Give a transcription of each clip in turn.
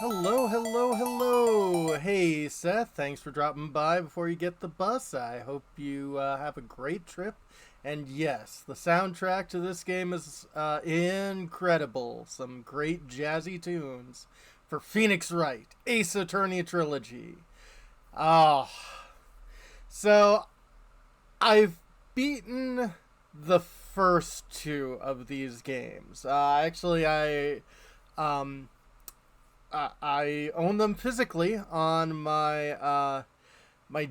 Hello, hello, hello. Hey, Seth, thanks for dropping by before you get the bus. I hope you have a great trip. And yes, the soundtrack to this game is incredible. Some great jazzy tunes for Phoenix Wright, Ace Attorney Trilogy. Oh, so I've beaten the first two of these games. Um, I own them physically on my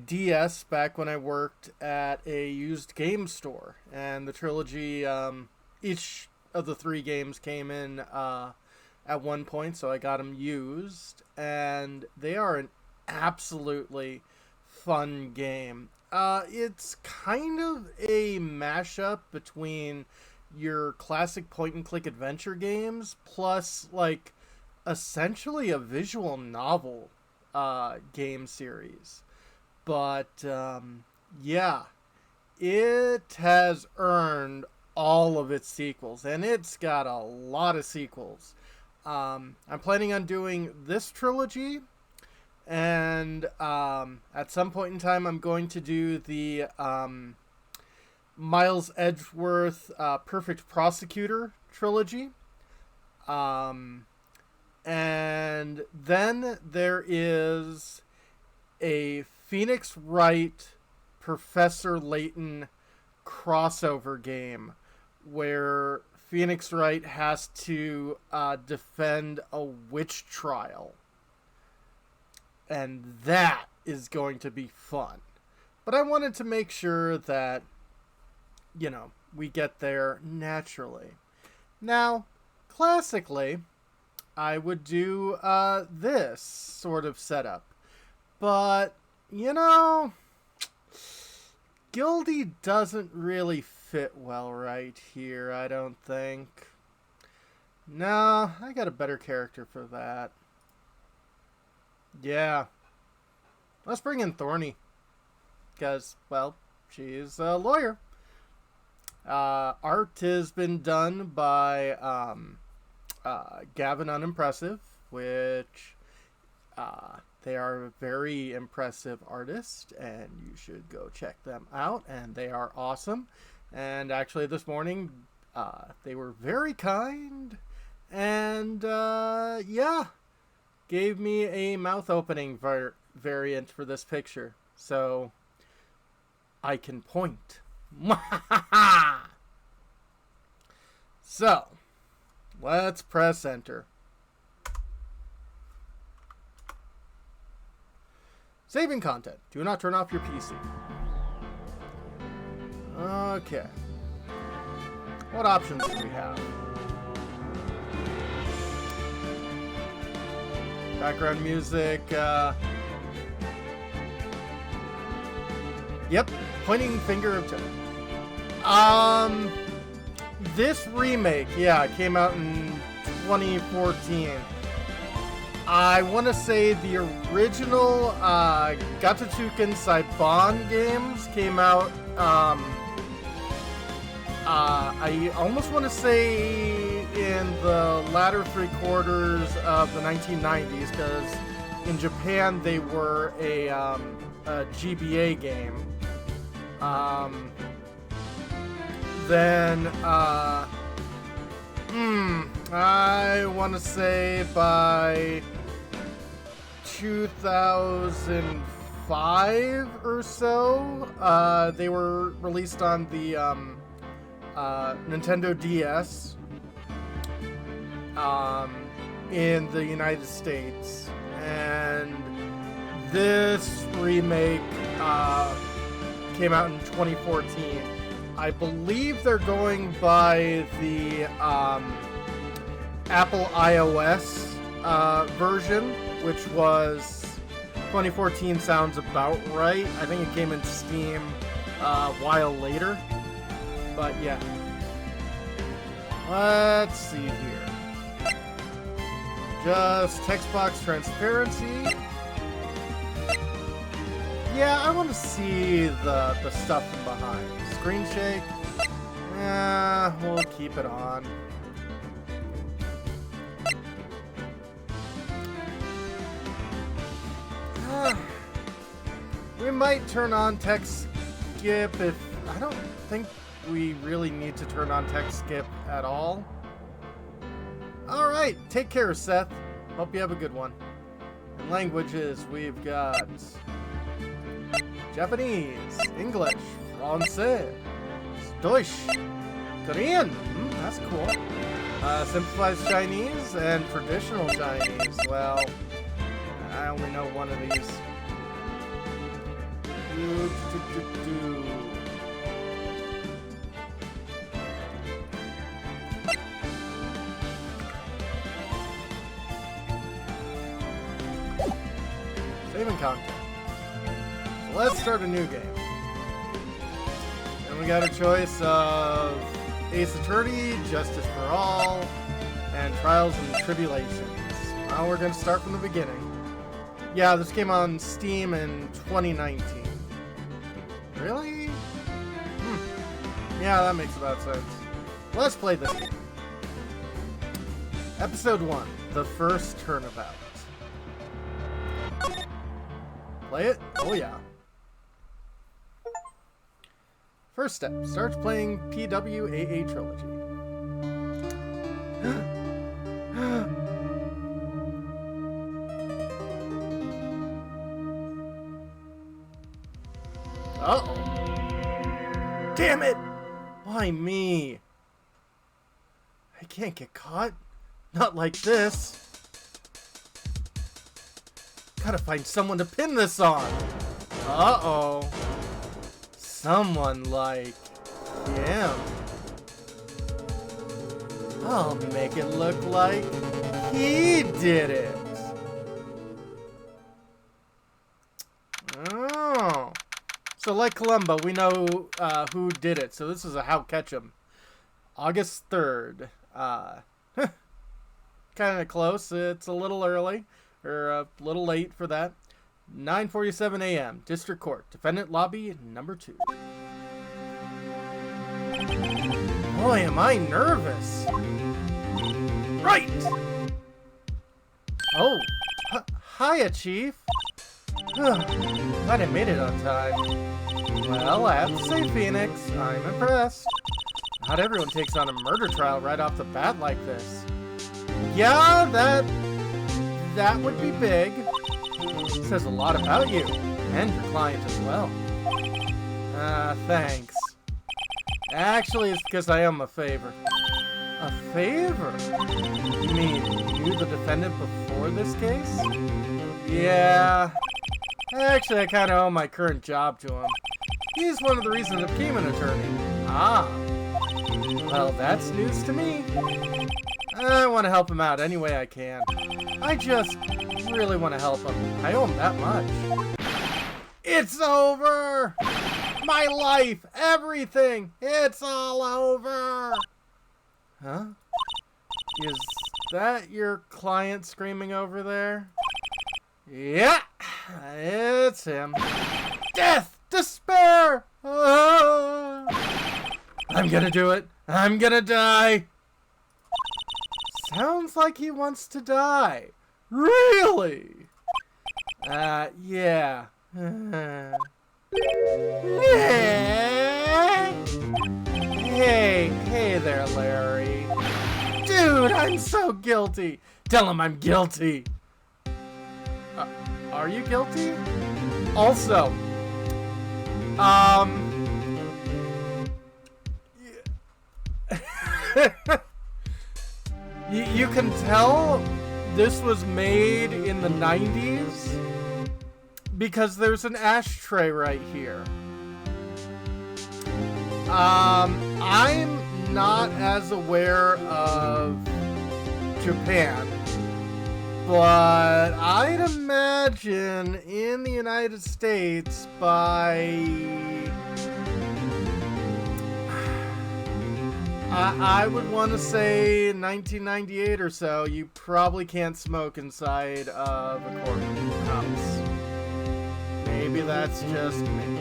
DS back when I worked at a used game store, and the trilogy, each of the three games came in at one point, so I got them used, and they are an absolutely fun game. It's kind of a mashup between your classic point and click adventure games plus like essentially a visual novel game series. But yeah, it has earned all of its sequels, and it's got a lot of sequels. I'm planning on doing this trilogy, and at some point in time, I'm going to do the Miles Edgeworth Perfect Prosecutor trilogy. And then there is a Phoenix Wright Professor Layton crossover game where Phoenix Wright has to defend a witch trial. And that is going to be fun. But I wanted to make sure that, we get there naturally. Now, classically, I would do this sort of setup. But, Gildy doesn't really fit well right here, I don't think. No, I got a better character for that. Yeah. Let's bring in Thorny. Because, well, she's a lawyer. Art has been done by Gavin Unimpressive, which they are a very impressive artist, and you should go check them out, and they are awesome. And actually this morning they were very kind, and yeah, gave me a mouth opening variant for this picture, so I can point. So let's press enter. Saving content. Do not turn off your PC. Okay. What options do we have? Background music. Yep. Pointing finger of death. This remake, yeah, came out in 2014. I want to say the original Gatotouken Saiban games came out, I almost want to say in the latter three quarters of the 1990s, because in Japan they were a GBA game. Then, I want to say by 2005 or so. They were released on the Nintendo DS in the United States. And this remake came out in 2014. I believe they're going by the Apple iOS version, which was 2014. Sounds about right. I think it came in Steam a while later. But yeah. Let's see here. Just text box transparency. Yeah, I want to see the stuff from behind. Screen shake. Yeah, we'll keep it on. We might turn on text skip if... I don't think we really need to turn on text skip at all. Alright, take care, Seth. Hope you have a good one. In languages, we've got Japanese, English, Francais, Deutsch, Korean. That's cool. Simplified Chinese and traditional Chinese. Well, I only know one of these. Saving content. So let's start a new game. And we got a choice of Ace Attorney, Justice for All, and Trials and Tribulations. Well, we're going to start from the beginning. Yeah, this came on Steam in 2019. Really? Yeah, that makes about sense. Let's play this game. Episode 1, The First Turnabout. Play it? Oh yeah. First step, starts playing PWAA Trilogy. Uh-oh. Damn it! Why me? I can't get caught. Not like this. Gotta find someone to pin this on. Uh-oh. Someone like him. I'll make it look like he did it. Oh. So like Columbo, we know who did it. So this is a How Catch 'em. August 3rd. Kind of close. It's a little early. Or a little late for that. 9:47 a.m. District Court. Defendant Lobby number 2. Boy, am I nervous. Right! Oh. Hiya, Chief. Glad I made it on time. Well, I have to say, Phoenix, I'm impressed. Not everyone takes on a murder trial right off the bat like this. Yeah, that would be big. Says a lot about you, and your client as well. Thanks. Actually, it's because I am a favor. A favor? You mean you the defendant before this case? Yeah. Actually, I kind of owe my current job to him. He's one of the reasons I became an attorney. Ah. Well, that's news to me. I want to help him out any way I can. I just really want to help him. I owe him that much. It's over! My life! Everything! It's all over! Huh? Is that your client screaming over there? Yeah! It's him. Death! Despair! Ah! I'm gonna do it! I'm gonna die! Sounds like he wants to die. Really? Yeah. Hey there, Larry. Dude! Dude, I'm so guilty. Tell him I'm guilty. Are you guilty? Also, you can tell this was made in the 90s because there's an ashtray right here. I'm not as aware of Japan, but I'd imagine in the United States I would want to say 1998 or so, you probably can't smoke inside of a courtroom house. Maybe that's just me.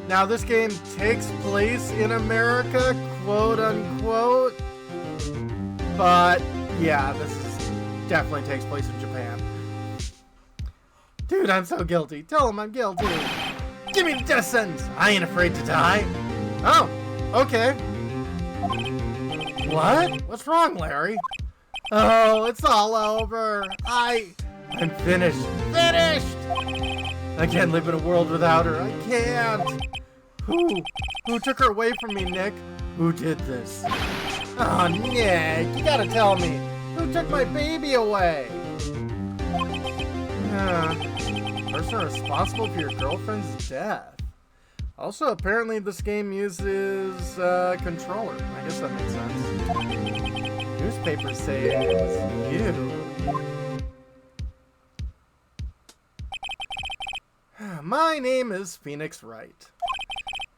Now this game takes place in America, quote unquote, but yeah, definitely takes place in Japan. Dude, I'm so guilty. Tell him I'm guilty. Give me the death sentence. I ain't afraid to die. Oh, okay. What? What's wrong, Larry? Oh, it's all over. I'm finished. Finished! I can't live in a world without her. I can't. Who took her away from me, Nick? Who did this? Oh, Nick, you gotta tell me. Who took my baby away? Person responsible for your girlfriend's death. Also, apparently this game uses a controller. I guess that makes sense. Newspapers say it was you. My name is Phoenix Wright.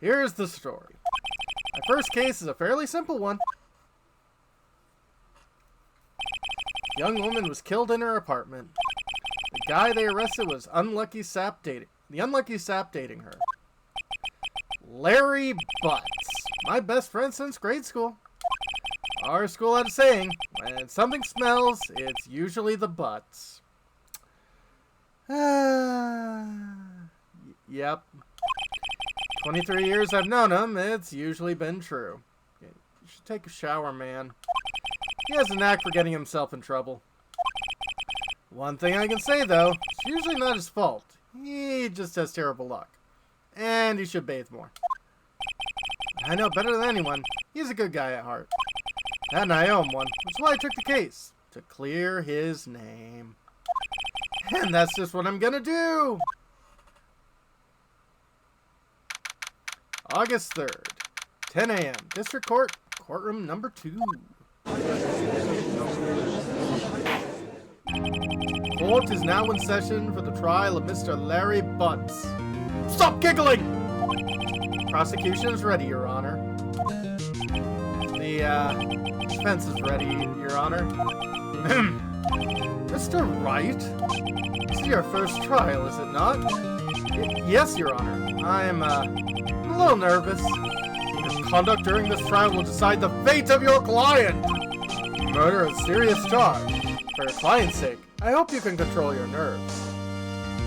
Here's the story. My first case is a fairly simple one. A young woman was killed in her apartment. The guy they arrested was the unlucky sap dating her. Larry Butts. My best friend since grade school. Our school had a saying, when something smells, it's usually the butts. Yep. 23 years I've known him, it's usually been true. You should take a shower, man. He has a knack for getting himself in trouble. One thing I can say, though, it's usually not his fault. He just has terrible luck. And he should bathe more. I know better than anyone. He's a good guy at heart. And I owe him one. That's why I took the case. To clear his name. And that's just what I'm gonna do! August 3rd, 10 a.m. District Court, courtroom number 2. Court is now in session for the trial of Mr. Larry Butts. Stop giggling! Prosecution is ready, Your Honor. The defense is ready, Your Honor. Mr. Wright? This is your first trial, is it not? Yes, Your Honor. I'm a little nervous. Your conduct during this trial will decide the fate of your client. Murder is a serious charge. For your client's sake, I hope you can control your nerves.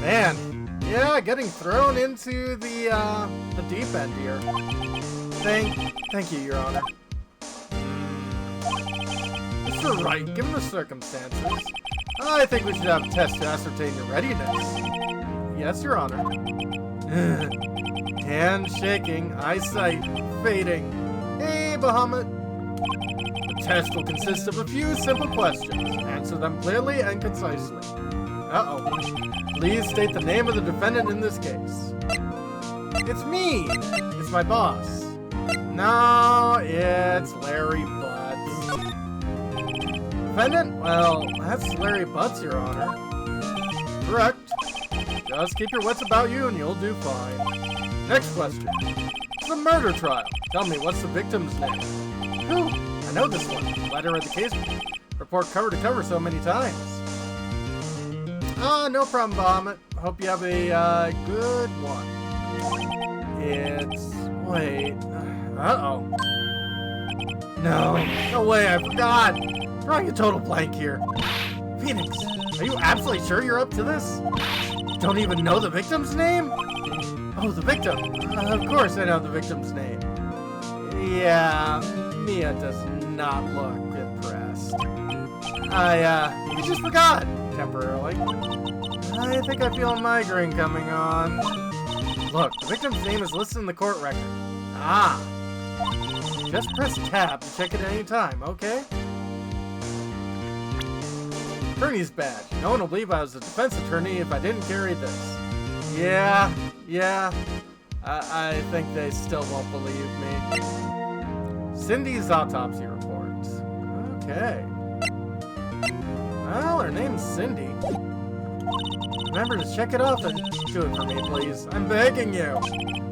Man, yeah, getting thrown into the deep end here. Thank you, Your Honor. Mr. Wright, given the circumstances, I think we should have a test to ascertain your readiness. Yes, Your Honor. Hand shaking, eyesight fading. Hey, Bahamut. The test will consist of a few simple questions. Answer them clearly and concisely. Uh-oh. Please state the name of the defendant in this case. It's me. It's my boss. No, it's Larry Butts. Defendant? Well, that's Larry Butts, Your Honor. Correct. Just keep your wits about you and you'll do fine. Next question. It's a murder trial. Tell me, what's the victim's name? Who? I know this one. Glad I read the case report cover to cover so many times. No problem, Bahamut. Hope you have a good one. Wait. Uh-oh. No way, I forgot. Drawing a total blank here. Phoenix, are you absolutely sure you're up to this? You don't even know the victim's name? Oh, the victim. Of course I know the victim's name. Yeah, Mia does not look impressed. I just forgot, temporarily. I think I feel a migraine coming on. Look, the victim's name is listed in the court record. Ah. Just press tab to check it at any time, okay? Attorney's badge. No one will believe I was a defense attorney if I didn't carry this. Yeah. I think they still won't believe me. Cindy's autopsy report. Okay. Well, her name's Cindy. Remember to check it off and do it for me, please. I'm begging you.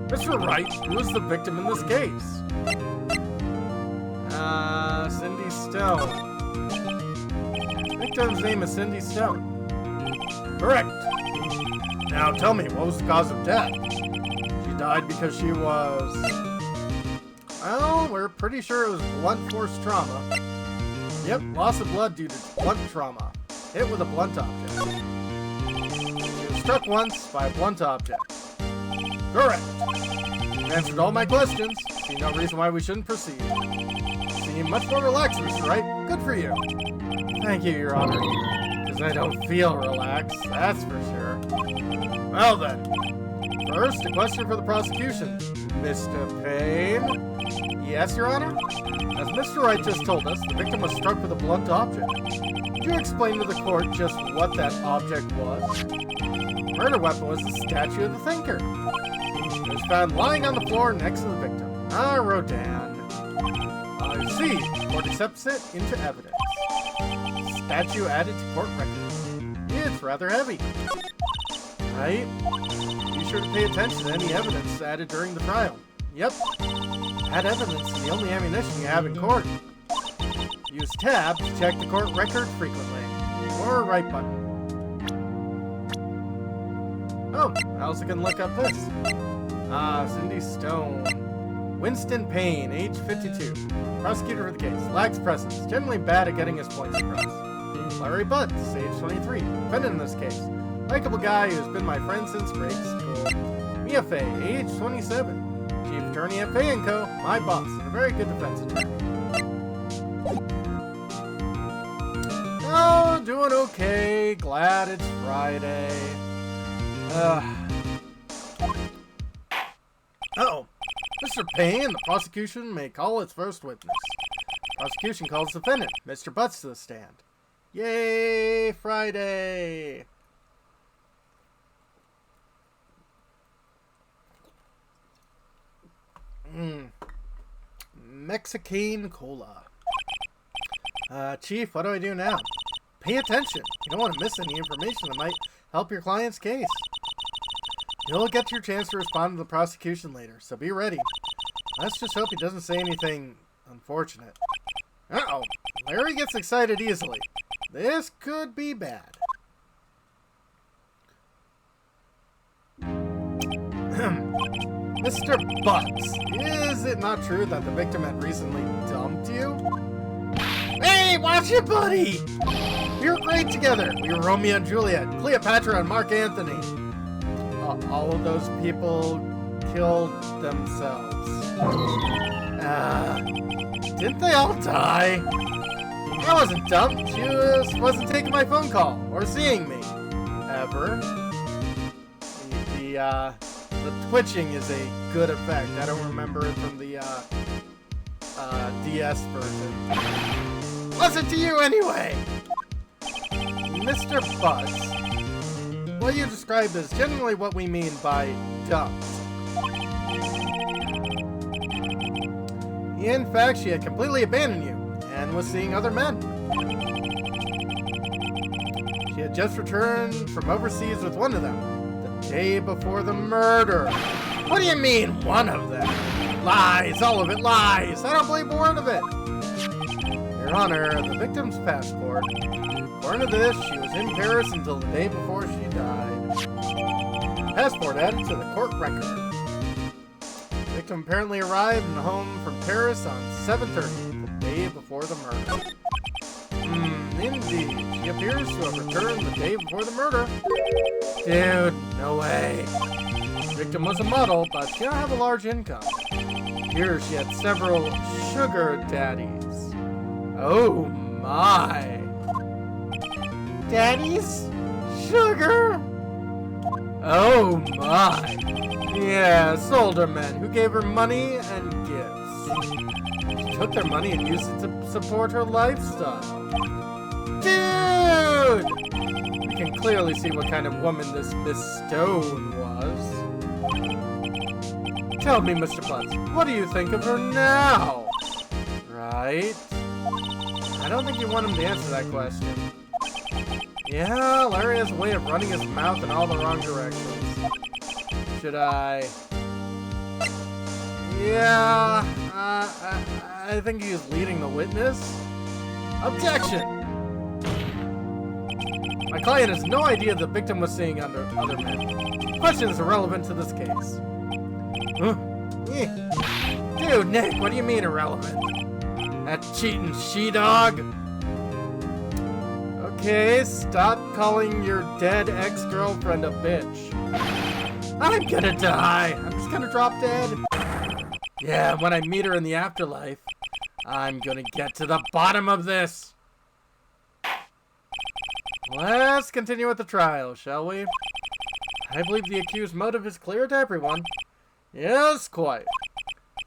Mr. Wright, who was the victim in this case? Cindy Stone. Victim's name is Cindy Stone. Correct. Now tell me, what was the cause of death? She died because she was... Well, we're pretty sure it was blunt force trauma. Yep, loss of blood due to blunt trauma. Hit with a blunt object. She was struck once by a blunt object. Correct. You answered all my questions. See no reason why we shouldn't proceed. You seem much more relaxed, Mr. Wright. Good for you. Thank you, Your Honor. Because I don't feel relaxed, that's for sure. Well then. First, a question for the prosecution. Mr. Payne? Yes, Your Honor? As Mr. Wright just told us, the victim was struck with a blunt object. Could you explain to the court just what that object was? The murder weapon was the statue of the thinker. It was found lying on the floor next to the victim. Ah, Rodin. I see. The court accepts it into evidence. Statue added to court record. It's rather heavy. Right? Be sure to pay attention to any evidence added during the trial. Yep. Add evidence is the only ammunition you have in court. Use tab to check the court record frequently. Or right button. Oh, how's it gonna look up this? Cindy Stone. Winston Payne, age 52. Prosecutor for the case. Lacks presence. Generally bad at getting his points across. Larry Butts, age 23. Defendant in this case. Likeable guy who's been my friend since grade school. Mia Fey, age 27. Chief attorney at Fay & Co., my boss, and a very good defense attorney. Oh, doing okay. Glad it's Friday. Uh-oh. Mr. Payne, the prosecution may call its first witness. Prosecution calls the defendant, Mr. Butts, to the stand. Yay, Friday! Mexican cola. Chief, what do I do now? Pay attention. You don't want to miss any information that might help your client's case. You'll get your chance to respond to the prosecution later, so be ready. Let's just hope he doesn't say anything unfortunate. Uh-oh. Larry gets excited easily. This could be bad. Mr. Butts, is it not true that the victim had recently dumped you? Hey, watch it, buddy! We were great together. We were Romeo and Juliet, Cleopatra and Mark Antony. All of those people killed themselves. Didn't they all die? I wasn't dumped. She just wasn't taking my phone call or seeing me. Ever. The twitching is a good effect. I don't remember it from the DS version. Wasn't to you anyway! Mr. Butts, what you described is generally what we mean by dumped. In fact, she had completely abandoned you and was seeing other men. She had just returned from overseas with one of them, the day before the murder. What do you mean, one of them? Lies, all of it lies. I don't believe a word of it. Your Honor, the victim's passport. According to this, she was in Paris until the day before she died. Passport added to the court record. The victim apparently arrived in the home from Paris on 7:30, the day before the murder. Indeed. She appears to have returned the day before the murder. Dude, no way. The victim was a model, but she didn't have a large income. Here she had several sugar daddies. Oh my. Daddies? Sugar? Oh my. Yes, older men who gave her money and gifts. She took their money and used it to support her lifestyle. Dude! We can clearly see what kind of woman this Miss Stone was. Tell me, Mr. Butts, what do you think of her now? Right? I don't think you want him to answer that question. Yeah, Larry has a way of running his mouth in all the wrong directions. Should I? Yeah, I think he is leading the witness. Objection! My client has no idea the victim was seeing other men. The question is irrelevant to this case. Dude, Nick, what do you mean irrelevant? That cheating she-dog? Okay, stop calling your dead ex-girlfriend a bitch. I'm gonna die. I'm just gonna drop dead. Yeah, when I meet her in the afterlife, I'm gonna get to the bottom of this. Let's continue with the trial, shall we? I believe the accused's motive is clear to everyone. Yes, quite.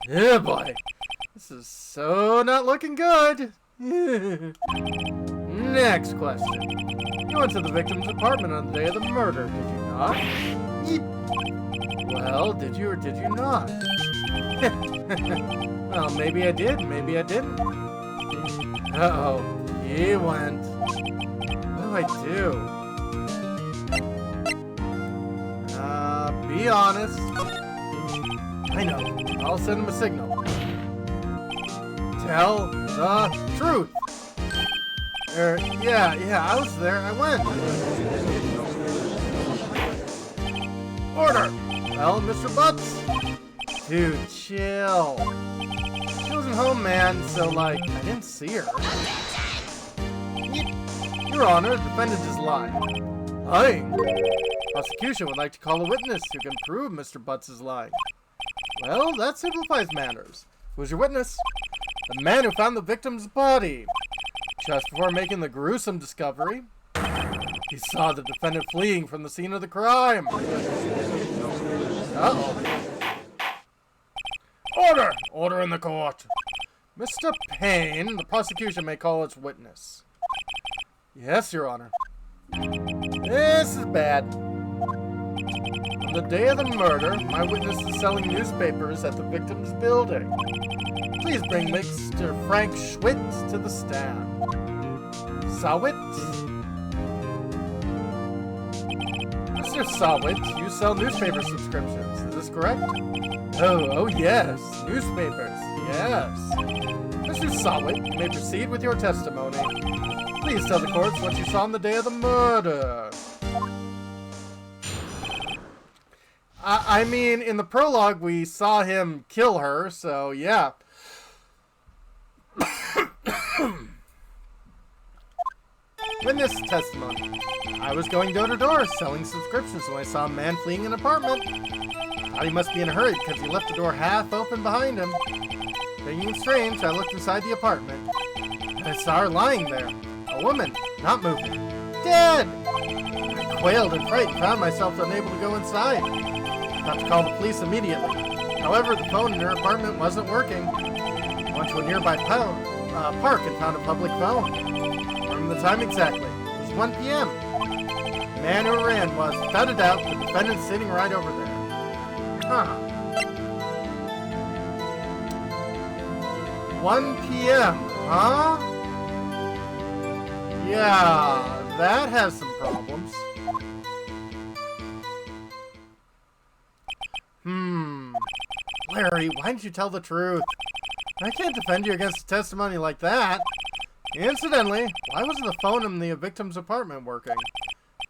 Yeah, boy. This is so not looking good. Next question. You went to the victim's apartment on the day of the murder, did you not? Well, did you or did you not? Well, maybe I did, maybe I didn't. Uh-oh, he went. What do I do? Be honest. I know. I'll send him a signal. Tell the truth. Yeah, I was there. I went. Order. Well, Mr. Butts. Dude, chill. She wasn't home, man, so, like, I didn't see her. Your Honor, the defendant is lying. Lying? Prosecution would like to call a witness who can prove Mr. Butts is lying. Well, that simplifies matters. Who's your witness? The man who found the victim's body. Just before making the gruesome discovery, he saw the defendant fleeing from the scene of the crime. Uh-oh. Order! Order in the court. Mr. Payne, the prosecution may call its witness. Yes, Your Honor. This is bad. On the day of the murder, my witness is selling newspapers at the victim's building. Please bring Mr. Frank Schwitt to the stand. Sawit? Mr. Sawit, you sell newspaper subscriptions, is this correct? Oh yes, newspapers, yes. Mr. Sawit, you may proceed with your testimony. Please tell the courts what you saw on the day of the murder. I mean, in the prologue, we saw him kill her, so yeah. Witness testimony. I was going door to door selling subscriptions when I saw a man fleeing an apartment. Thought he must be in a hurry because he left the door half open behind him. Thinking it strange, I looked inside the apartment. And I saw her lying there. A woman, not moving. Dead! I quailed in fright and found myself unable to go inside. I thought to call the police immediately. However, the phone in her apartment wasn't working. I went to a nearby park and found a public phone. Remember the time exactly. It was 1 p.m. The man who ran was, without a doubt, the defendant sitting right over there. Huh. 1 p.m., huh? Yeah, that has some problems. Larry, why didn't you tell the truth? I can't defend you against a testimony like that. Incidentally, why wasn't the phone in the victim's apartment working?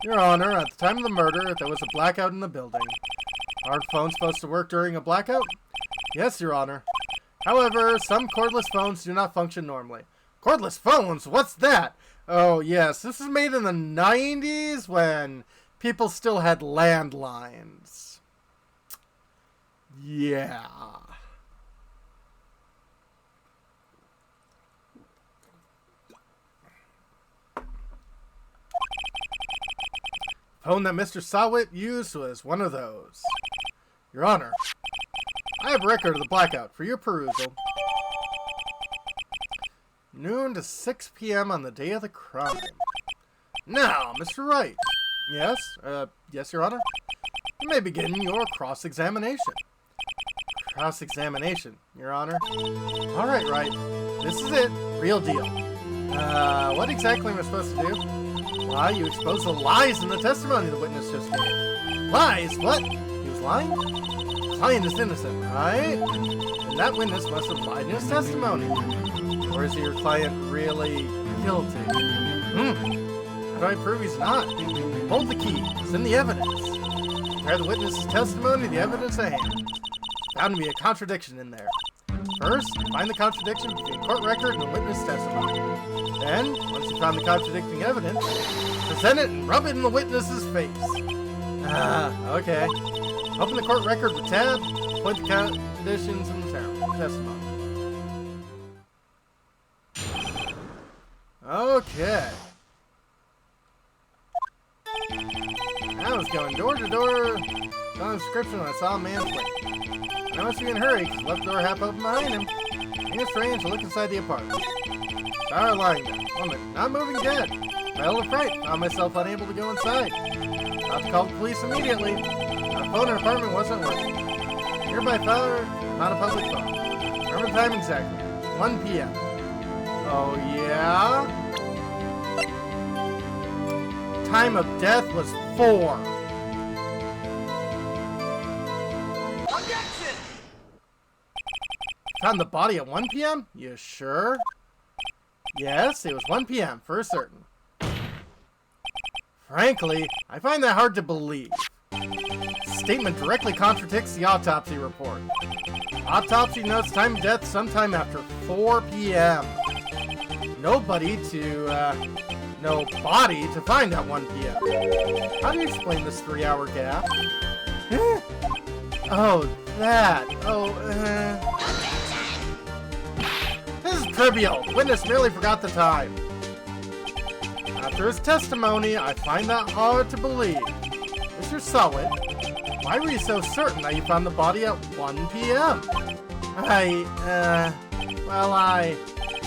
Your Honor, at the time of the murder, there was a blackout in the building. Aren't phones supposed to work during a blackout? Yes, Your Honor. However, some cordless phones do not function normally. Cordless phones? What's that? Oh, yes, this is made in the 90s when people still had landlines. Yeah. phone that Mr. Sawit used was one of those. Your Honor, I have a record of the blackout for your perusal. Noon to 6 p.m. on the day of the crime. Now, Mr. Wright. Yes? Yes, Your Honor? You may begin your cross-examination. Cross-examination, Your Honor. Alright, Wright. This is it. Real deal. What exactly am I supposed to do? Why, you expose the lies in the testimony the witness just gave. Lies? What? He was lying? The client is innocent, right? And that witness must have lied in his testimony. Or is your client really guilty? How do I prove he's not? Hold the key. It's in the evidence. Compare the witness's testimony to the evidence at hand. There's bound to be a contradiction in there. First, find the contradiction between court record and the witness testimony. Then, once you found the contradicting evidence, present it and rub it in the witness's face. Okay. Open the court record with tab, point the contradictions in the testimony. Okay. I was going door to door, saw the description when I saw a man flee. I must be in a hurry because the left door half open behind him. It was strange to look inside the apartment. Car lying there. Woman, not moving dead. Fell of fright. Found myself unable to go inside. Thought to call the police immediately. My phone in the apartment wasn't working. Nearby phone, not a public phone. Remember the time exactly. 1 p.m. Oh, yeah? Time of death was 4. Objection! Found the body at 1 p.m.? You sure? Yes, it was 1 p.m. for certain. Frankly, I find that hard to believe. The statement directly contradicts the autopsy report. Autopsy notes time of death sometime after 4 p.m. No body to find at 1 p.m. How do you explain this 3-hour gap? Oh, that. This is trivial. The witness merely forgot the time. After his testimony, I find that hard to believe. Mr. Sawit, why were you so certain that you found the body at 1 p.m.?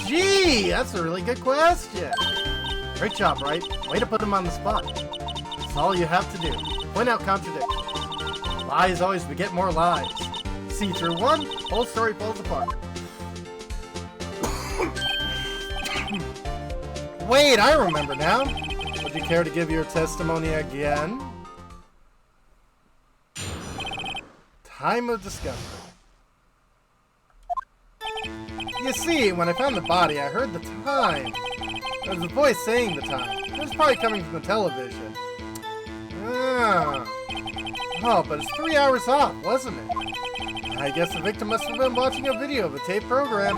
Gee, that's a really good question. Great job, Wright. Way to put him on the spot. That's all you have to do. Point out contradictions. Lies always beget more lies. See through one, whole story falls apart. Wait, I remember now. Would you care to give your testimony again? Time of discovery. You see, when I found the body, I heard the time. There was a voice saying the time. It was probably coming from the television. Oh, but it's 3 hours off, wasn't it? I guess the victim must have been watching a video of a tape program.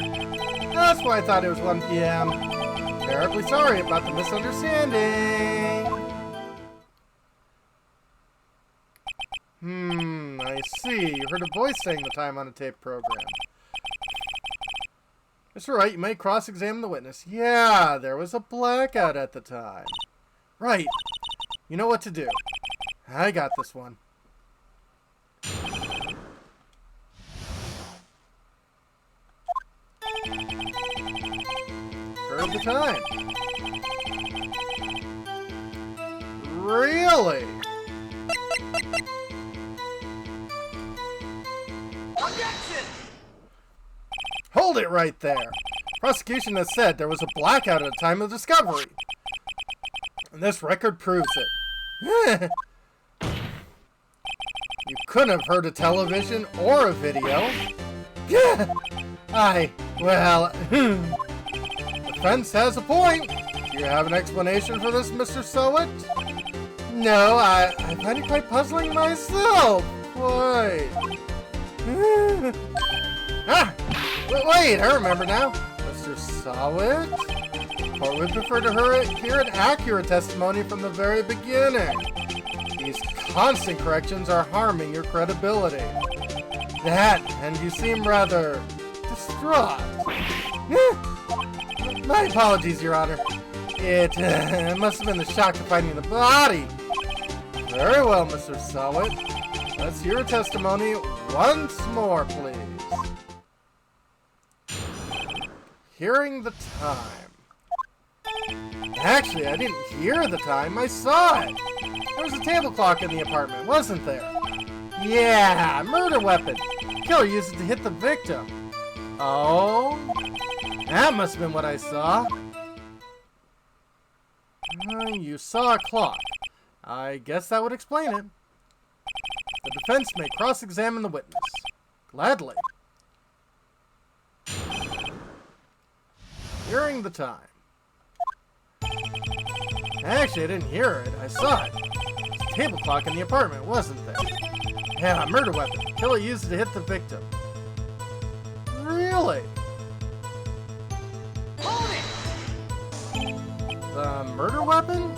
That's why I thought it was 1 p.m. Terribly sorry about the misunderstanding. I see. You heard a voice saying the time on a tape program. Mr. Wright, you may cross-examine the witness. Yeah, there was a blackout at the time. Right. You know what to do. I got this one. Heard the time. Really? Objection! Hold it right there. Prosecution has said there was a blackout at the time of discovery. And this record proves it. You couldn't have heard a television or a video. The defense has a point. Do you have an explanation for this, Mr. Sawit? No, I find it quite puzzling myself. Quite. Wait, I remember now. Mr. Sawit? Court would prefer to hear an accurate testimony from the very beginning. These constant corrections are harming your credibility. And you seem rather distraught. My apologies, Your Honor. It must have been the shock of finding the body. Very well, Mr. Sawit. Let's hear your testimony once more, please. Hearing the time. Actually, I didn't hear the time, I saw it. There was a table clock in the apartment, wasn't there? Yeah, murder weapon. Killer used it to hit the victim. Oh, that must have been what I saw. You saw a clock. I guess that would explain it. The defense may cross-examine the witness. Gladly. Hearing the time. Actually, I didn't hear it. I saw it. There's a table clock in the apartment, wasn't there? Yeah, a murder weapon. Killer used it to hit the victim. Really? Hold it! The murder weapon?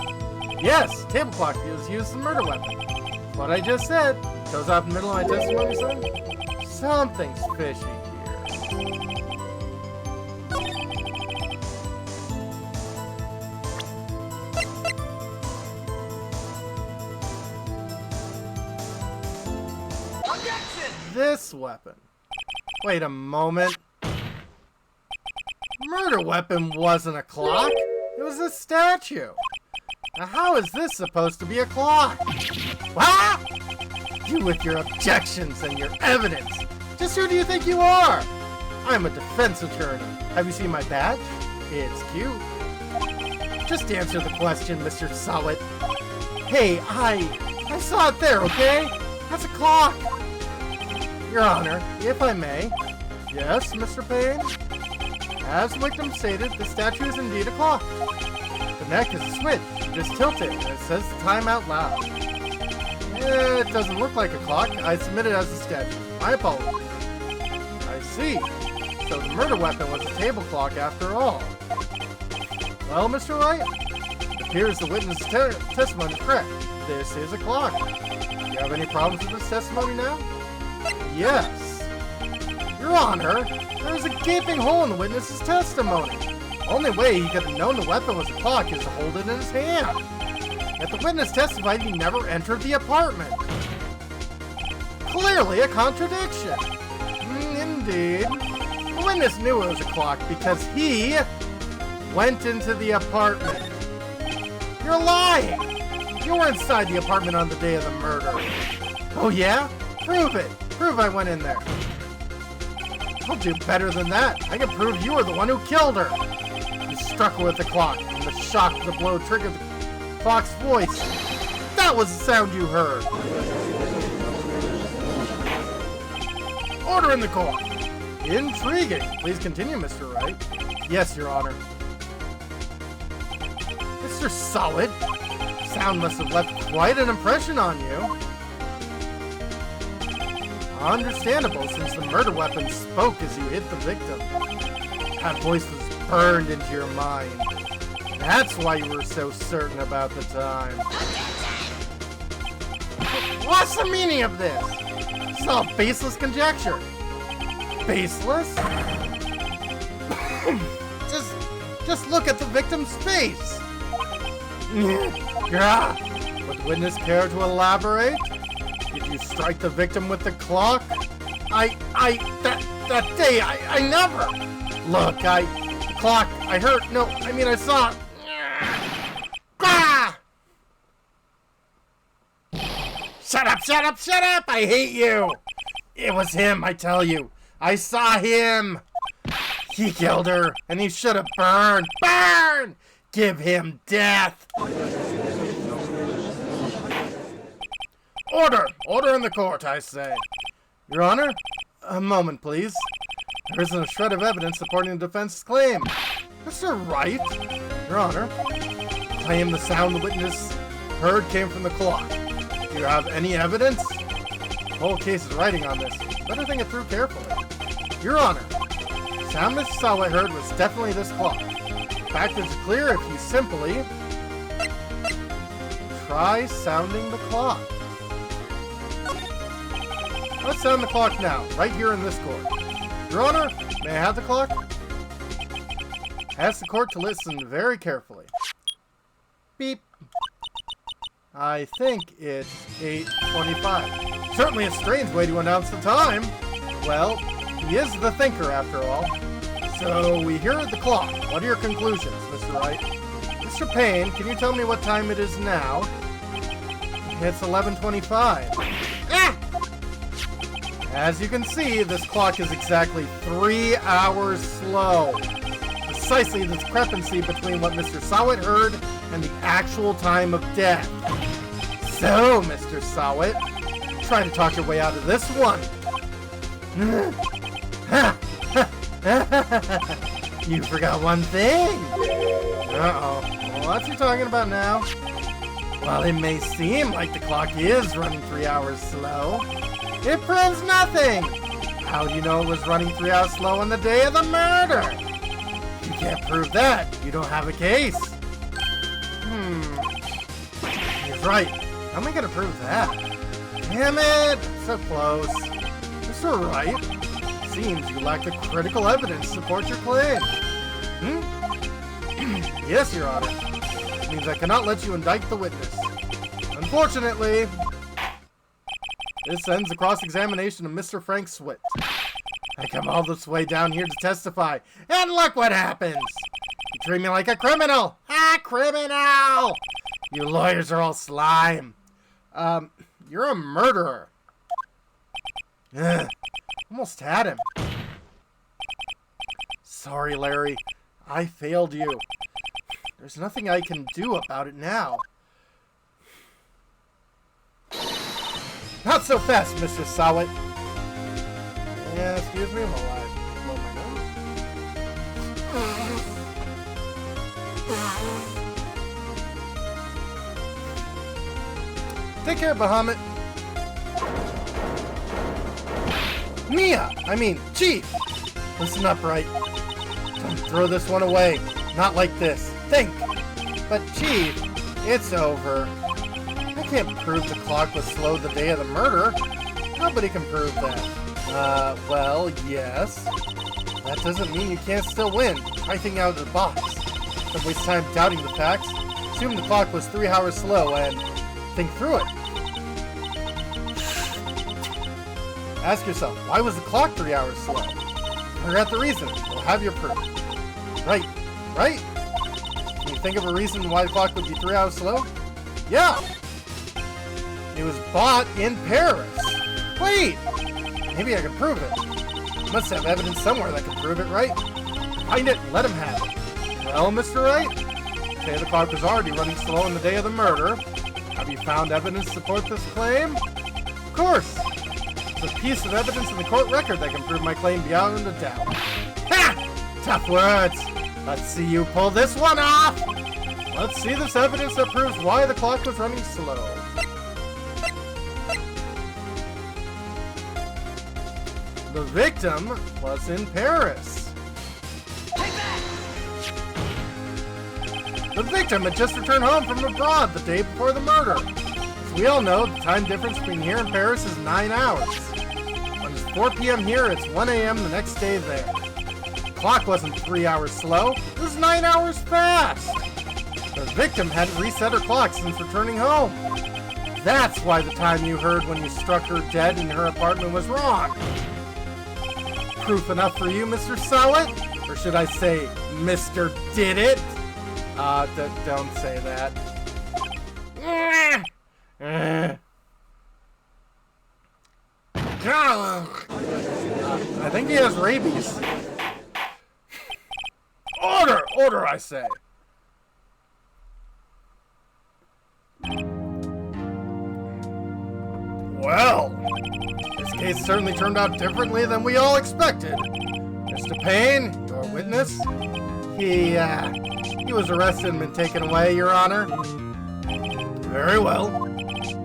Yes, table clock was used as a murder weapon. What I just said. Goes off in the middle of my testimony, son? Something's fishy here. Objection! This weapon. Wait a moment. Murder weapon wasn't a clock. It was a statue. Now how is this supposed to be a clock? Ah! You with your objections and your evidence. Just who do you think you are? I'm a defense attorney. Have you seen my badge? It's cute. Just answer the question, Mr. Sawit. Hey, I saw it there, okay? That's a clock. Your Honor, if I may. Yes, Mr. Payne? As the victim stated, the statue is indeed a clock. The neck is a switch. You just tilt it, and it says the time out loud. It doesn't look like a clock. I submit it as a statue. My apologies. I see. So the murder weapon was a table clock after all. Well, Mr. Wright, it appears the witness' testimony is correct. This is a clock. Do you have any problems with this testimony now? Yes. Your Honor, there is a gaping hole in the witness's testimony. Only way he could have known the weapon was a clock is to hold it in his hand. Yet the witness testified he never entered the apartment. Clearly a contradiction. Indeed. The witness knew it was a clock because he went into the apartment. You're lying. You were inside the apartment on the day of the murder. Oh yeah? Prove it. Prove I went in there. I'll do better than that. I can prove you were the one who killed her. You struck her with the clock, and the shock of the blow triggered the clock's voice. That was the sound you heard. Order in the court. Intriguing. Please continue, Mr. Wright. Yes, Your Honor. Mr. Solid, sound must have left quite an impression on you. Understandable, since the murder weapon spoke as you hit the victim. That voice was burned into your mind. That's why you were so certain about the time. What's the meaning of this? It's all baseless conjecture. Baseless? just look at the victim's face. Yeah. Would the witness care to elaborate? Did you strike the victim with the clock? That day, I never. Look, the clock, I heard, no, I mean I saw. Ah! Shut up, shut up, shut up! I hate you! It was him, I tell you. I saw him! He killed her, and he should have burned. Burn! Give him death! Order! Order in the court, I say. Your Honor, a moment, please. There isn't a shred of evidence supporting the defense's claim. Mr. Wright? Your Honor, claim the sound the witness heard came from the clock. Do you have any evidence? The whole case is riding on this. Better think it through carefully. Your Honor, the sound Mr. Sawit heard was definitely this clock. The fact is clear if you simply try sounding the clock. Let's sound the clock now, right here in this court. Your Honor, may I have the clock? Ask the court to listen very carefully. Beep. I think it's 8:25. Certainly a strange way to announce the time. Well, he is the thinker after all. So we hear the clock. What are your conclusions, Mr. Wright? Mr. Payne, can you tell me what time it is now? It's 11:25. Ah! As you can see, this clock is exactly 3 hours slow. Precisely the discrepancy between what Mr. Sawit heard and the actual time of death. So, Mr. Sawit, try to talk your way out of this one. You forgot one thing. Uh-oh. Well, what's he talking about now? While it may seem like the clock is running 3 hours slow, it proves nothing. How do you know it was running 3 hours slow on the day of the murder? You can't prove that. You don't have a case. He's right. How am I gonna prove that? Damn it! So close. Mr. Wright, seems you lack the critical evidence to support your claim. Yes, Your Honor. This means I cannot let you indict the witness. Unfortunately, this ends the cross-examination of Mr. Frank Swit. I come all this way down here to testify, and look what happens! You treat me like a criminal! A criminal! You lawyers are all slime. You're a murderer. Ugh, almost had him. Sorry, Larry. I failed you. There's nothing I can do about it now. Not so fast, Mr. Sawit. Yeah, excuse me while I blow my nose. Take care, Bahamut. Chief! Listen up, Wright. Don't throw this one away. Not like this. Think! But, Chief, it's over. I can't prove the clock was slow the day of the murder. Nobody can prove that. Well, yes. That doesn't mean you can't still win. Try thinking out of the box. Don't waste time doubting the facts. Assume the clock was 3 hours slow and think through it. Ask yourself, why was the clock 3 hours slow? Figure out the reason. We'll have your proof. Right. Can you think of a reason why the clock would be 3 hours slow? Yeah! It was bought in Paris. Wait! Maybe I can prove it. You must have evidence somewhere that can prove it, right? Find it and let him have it. Well, Mr. Wright? Say the clock was already running slow on the day of the murder. Have you found evidence to support this claim? Of course! It's a piece of evidence in the court record that can prove my claim beyond a doubt. Ha! Tough words! Let's see you pull this one off! Let's see this evidence that proves why the clock was running slow. The victim was in Paris. Take that! The victim had just returned home from abroad the day before the murder. As we all know, the time difference between here and Paris is 9 hours. When it's 4 p.m. here, it's 1 a.m. the next day there. The clock wasn't 3 hours slow, it was 9 hours fast. The victim hadn't reset her clock since returning home. That's why the time you heard when you struck her dead in her apartment was wrong. Proof enough for you, Mr. Sawit? Or should I say, Mr. Did It? Don't say that. I think he has rabies. Order, I say. Well, this case certainly turned out differently than we all expected. Mr. Payne, your witness, he was arrested and been taken away, Your Honor. Very well.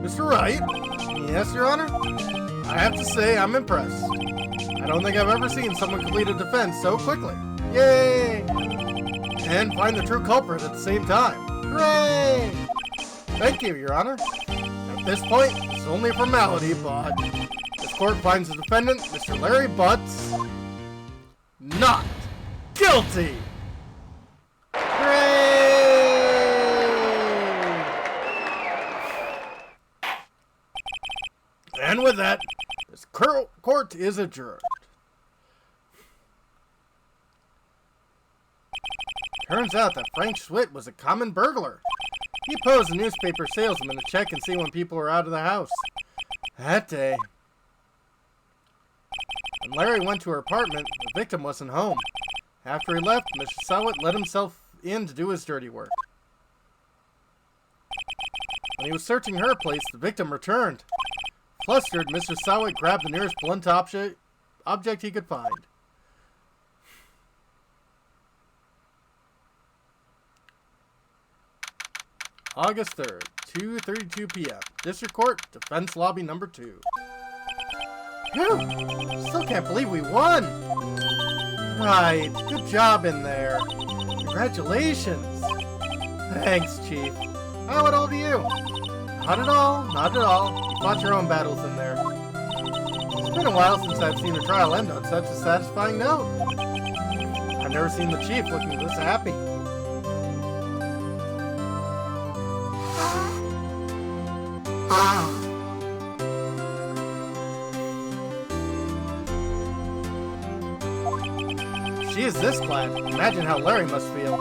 Mr. Wright, yes, Your Honor? I have to say I'm impressed. I don't think I've ever seen someone complete a defense so quickly. Yay! And find the true culprit at the same time. Hooray! Thank you, Your Honor. At this point, it's only a formality, but this court finds the defendant, Mr. Larry Butts, not guilty! Hooray! And with that, this court is adjourned. Turns out that Frank Schwitt was a common burglar. He posed a newspaper salesman to check and see when people were out of the house. That day, when Larry went to her apartment, the victim wasn't home. After he left, Mr. Sawit let himself in to do his dirty work. When he was searching her place, the victim returned. Flustered, Mr. Sawit grabbed the nearest blunt object he could find. August 3rd, 2:32 p.m. District Court, Defense Lobby number 2. Phew! Still can't believe we won! Right, good job in there. Congratulations! Thanks, Chief. How it all to you? Not at all, not at all. You fought your own battles in there. It's been a while since I've seen a trial end on such a satisfying note. I've never seen the Chief looking this happy. If she is this glad, imagine how Larry must feel.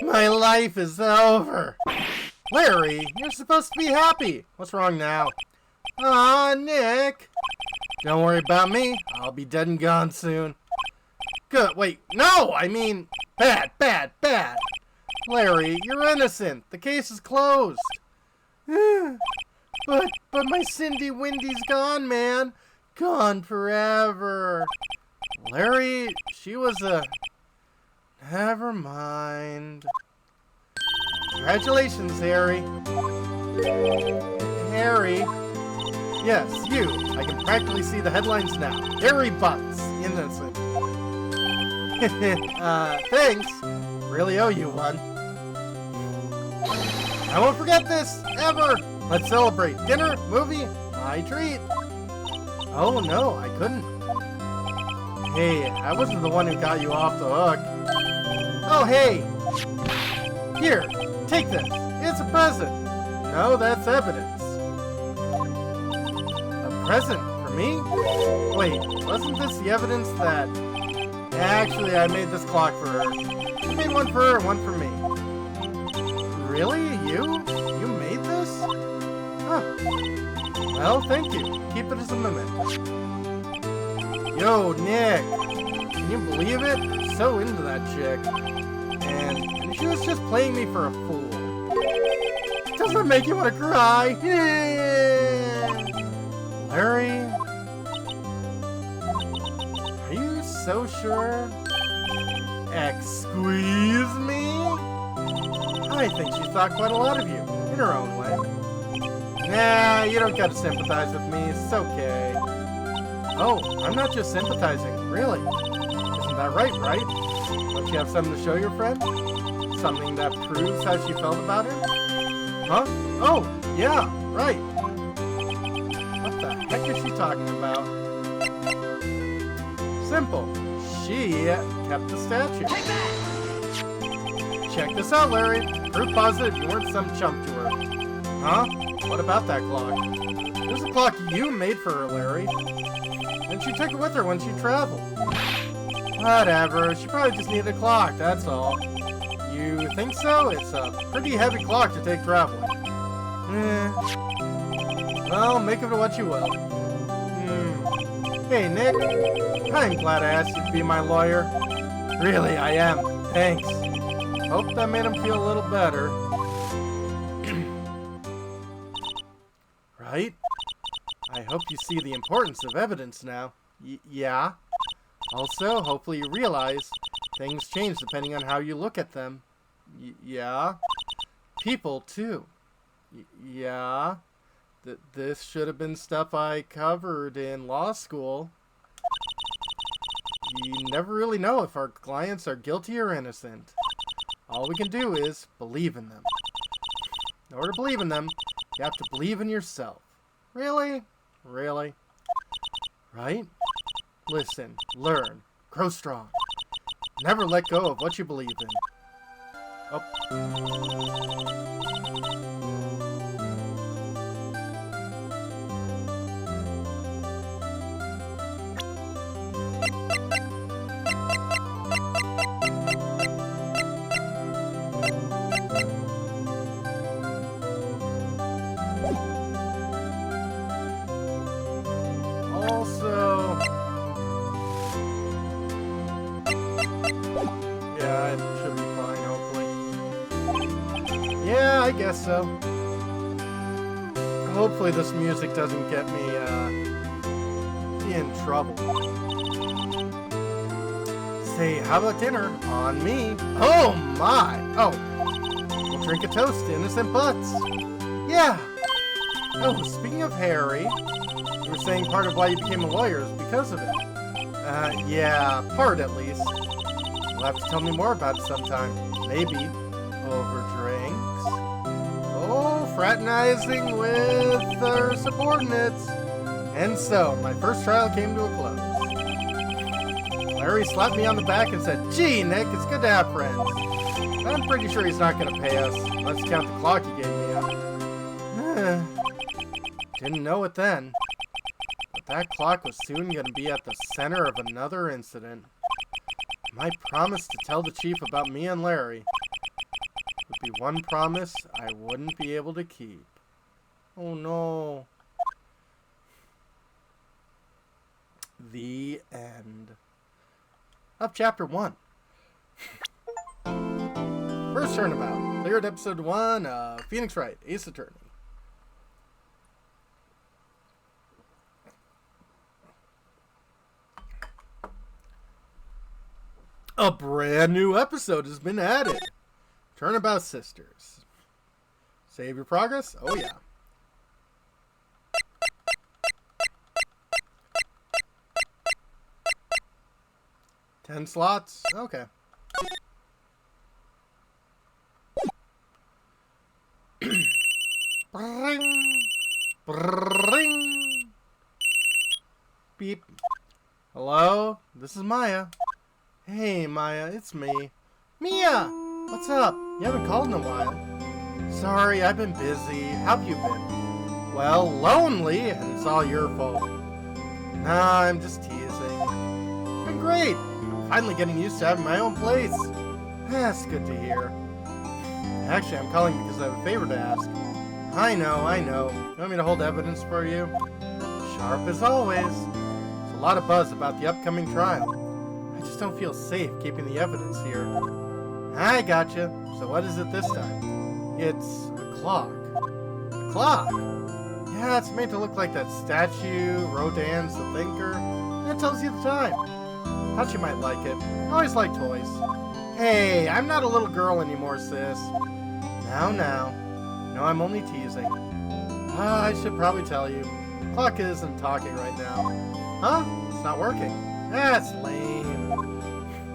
My life is over. Larry, you're supposed to be happy. What's wrong now? Aw, Nick. Don't worry about me. I'll be dead and gone soon. Good. Wait, no, I mean, bad. Larry, you're innocent. The case is closed. But my Cindy Windy's gone, man. Gone forever. Larry, she was a... Never mind. Congratulations, Harry. Harry? Yes, you. I can practically see the headlines now. Harry Butts, innocent. Thanks. Really owe you one. I won't forget this, ever. Let's celebrate. Dinner, movie, my treat. Oh, no, I couldn't. Hey, I wasn't the one who got you off the hook. Oh, hey. Here, take this. It's a present. No, that's evidence. A present for me? Wait, wasn't this the evidence that... Actually, I made this clock for her. I made one for her and one for me. Really? You? You made this? Huh. Well, thank you. Keep it as a memento. Yo, Nick. Can you believe it? I'm so into that chick. And she was just playing me for a fool. Doesn't that make you want to cry? Larry? Are you so sure? Excuse me? I think she thought quite a lot of you, in her own way. Nah, you don't gotta sympathize with me, it's okay. Oh, I'm not just sympathizing, really. Isn't that right? Don't you have something to show your friend? Something that proves how she felt about him? Huh? Oh, yeah, right. What the heck is she talking about? Simple. She kept the statue. Take that! Check this out, Larry. Proof positive you weren't some chump to her. Huh? What about that clock? There's a clock you made for her, Larry. And she took it with her when she traveled. Whatever, she probably just needed a clock, that's all. You think so? It's a pretty heavy clock to take traveling. Well, make of it what you will. Hey, Nick. I'm glad I asked you to be my lawyer. Really, I am. Thanks. Hope that made him feel a little better. Right? I hope you see the importance of evidence now. Yeah. Also, hopefully you realize things change depending on how you look at them. Yeah. People, too. Yeah. This should have been stuff I covered in law school. You never really know if our clients are guilty or innocent. All we can do is believe in them. In order to believe in them, you have to believe in yourself. Really? Really? Right? Listen, learn, grow strong. Never let go of what you believe in. Oh. Yeah, it should be fine, hopefully. Yeah, I guess so. Hopefully this music doesn't get me, in trouble. Say, how about dinner? On me. Oh, my! Oh, we'll drink a toast to innocent butts. Yeah. Oh, speaking of Harry, you were saying part of why you became a lawyer is because of it. Yeah, part at least. You'll have to tell me more about it sometime. Maybe over drinks. Oh, fraternizing with her subordinates. And so, my first trial came to a close. Larry slapped me on the back and said, "Gee, Nick, it's good to have friends." I'm pretty sure he's not going to pay us. Let's count the clock he gave me. Didn't know it then. But that clock was soon going to be at the center of another incident. My promise to tell the chief about me and Larry would be one promise I wouldn't be able to keep. Oh no. The end of chapter 1. First turnabout. Cleared episode 1 of Phoenix Wright, Ace Attorney. A brand new episode has been added. Turnabout Sisters. Save your progress? Oh yeah. $10 slots? Okay. Bring. Bring. Beep. Hello? This is Maya. Hey, Maya, it's me. Mia! What's up? You haven't called in a while. Sorry, I've been busy. How've you been? Well, lonely, and it's all your fault. Nah, I'm just teasing. Been great. I'm finally getting used to having my own place. That's good to hear. Actually, I'm calling because I have a favor to ask. I know. You want me to hold evidence for you? Sharp as always. There's a lot of buzz about the upcoming trial. I just don't feel safe keeping the evidence here. I gotcha. So what is it this time? It's a clock. A clock? Yeah, it's made to look like that statue, Rodin's The Thinker. And it tells you the time. Thought you might like it. I always like toys. Hey, I'm not a little girl anymore, sis. Now. No, I'm only teasing. I should probably tell you. The clock isn't talking right now. Huh? It's not working. That's lame.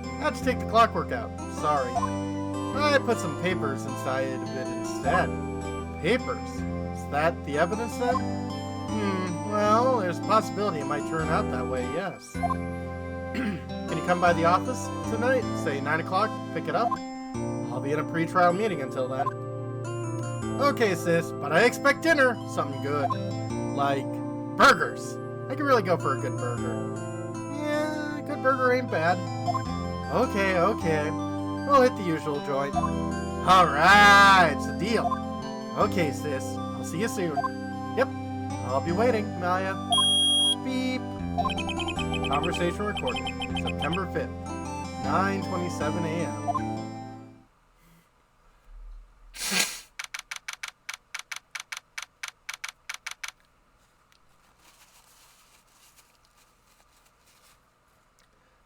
I had to take the clockwork out. Sorry. I put some papers inside of it instead. Papers? Is that the evidence then? Well, there's a possibility it might turn out that way, yes. Can you come by the office tonight? Say 9 o'clock, pick it up? I'll be in a pre-trial meeting until then. Okay, sis, but I expect dinner. Something good. Like burgers. I could really go for a good burger. Yeah, a good burger ain't bad. Okay. We'll hit the usual joint. Alright, it's a deal. Okay, sis. I'll see you soon. Yep, I'll be waiting, Maya. Beep. Conversation recorded. September 5th, 9:27 a.m.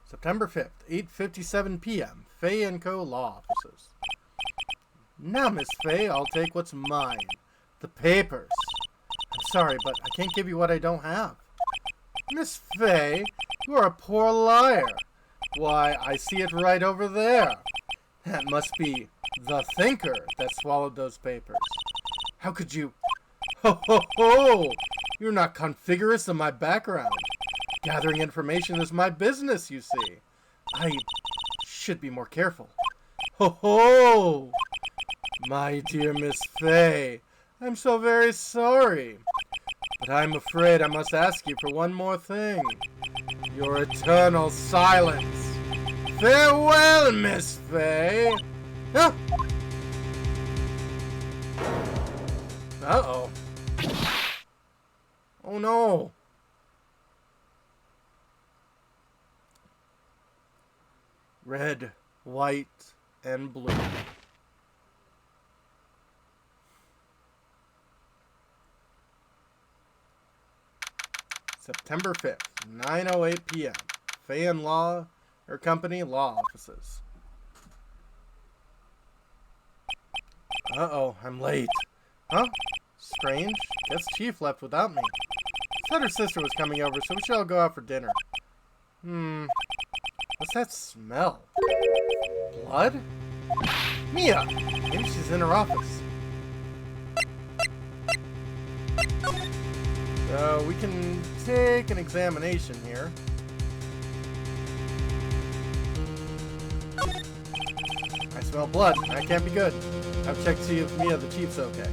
September 5th, 8:57 p.m. Fay & Co. Law Offices. Now, Miss Fay, I'll take what's mine. The papers. I'm sorry, but I can't give you what I don't have. Miss Fay, you are a poor liar. Why, I see it right over there. That must be the thinker that swallowed those papers. How could you... Ho! You're not conspicuous in my background. Gathering information is my business, you see. I should be more careful. Ho! My dear Miss Fay, I'm so very sorry. But I'm afraid I must ask you for one more thing. Your eternal silence. Farewell, Miss Fay. Huh? Uh-oh. Oh no. Red white, and blue. September 5th, 9:08 p.m. Fan Law Company Law Offices. Uh-oh, I'm late. Huh? Strange. Guess Chief left without me. Said her sister was coming over, so we should all go out for dinner. What's that smell? Blood? Mia! Maybe she's in her office. So we can take an examination here. I smell blood. That can't be good. I've checked to see if Mia the Chief's okay.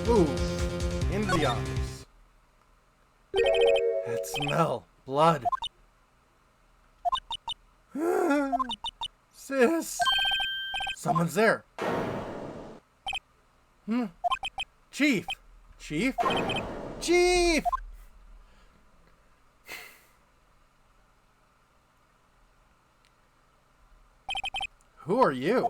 Ooh, into the office. That smell. Blood. Sis. Someone's there. Chief. Chief? Chief! Who are you?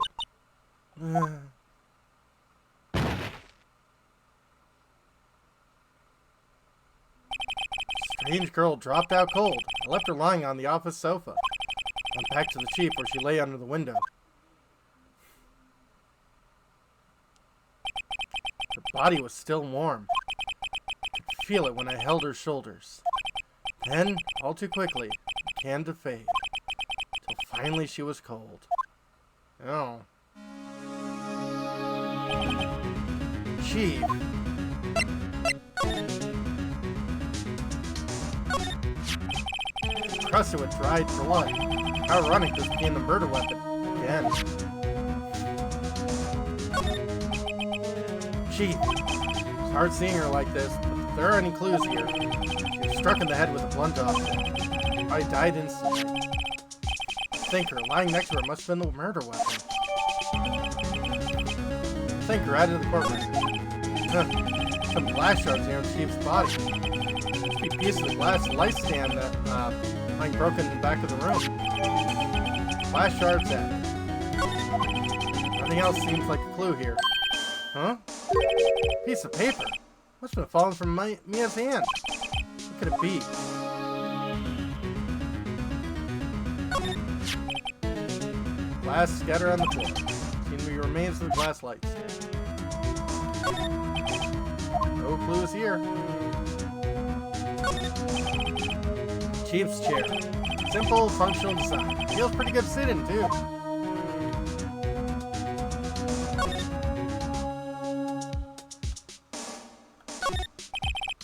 Strange girl dropped out cold. I left her lying on the office sofa. Went back to the Chief where she lay under the window. Her body was still warm. I could feel it when I held her shoulders. Then, all too quickly, it began to fade. Till finally she was cold. Oh. Chief. Crusted with dried blood. How ironic this became the murder weapon. Again. Chief. It's hard seeing her like this, but if there are any clues here, she was struck in the head with a blunt object. I died instantly. I think her lying next to her must have been the murder weapon. I think her out of the courtroom. Some glass shards near the Chief's body. Must be pieces of glass light stand that lying broken in the back of the room. Glass shards added. Nothing else seems like a clue here. Huh? Piece of paper. Must have fallen from Mia's hand. What could it be? Glass scattered on the floor. Seem to be remains of the glass lights. No clues here. Chief's chair. Simple, functional design. Feels pretty good sitting, too.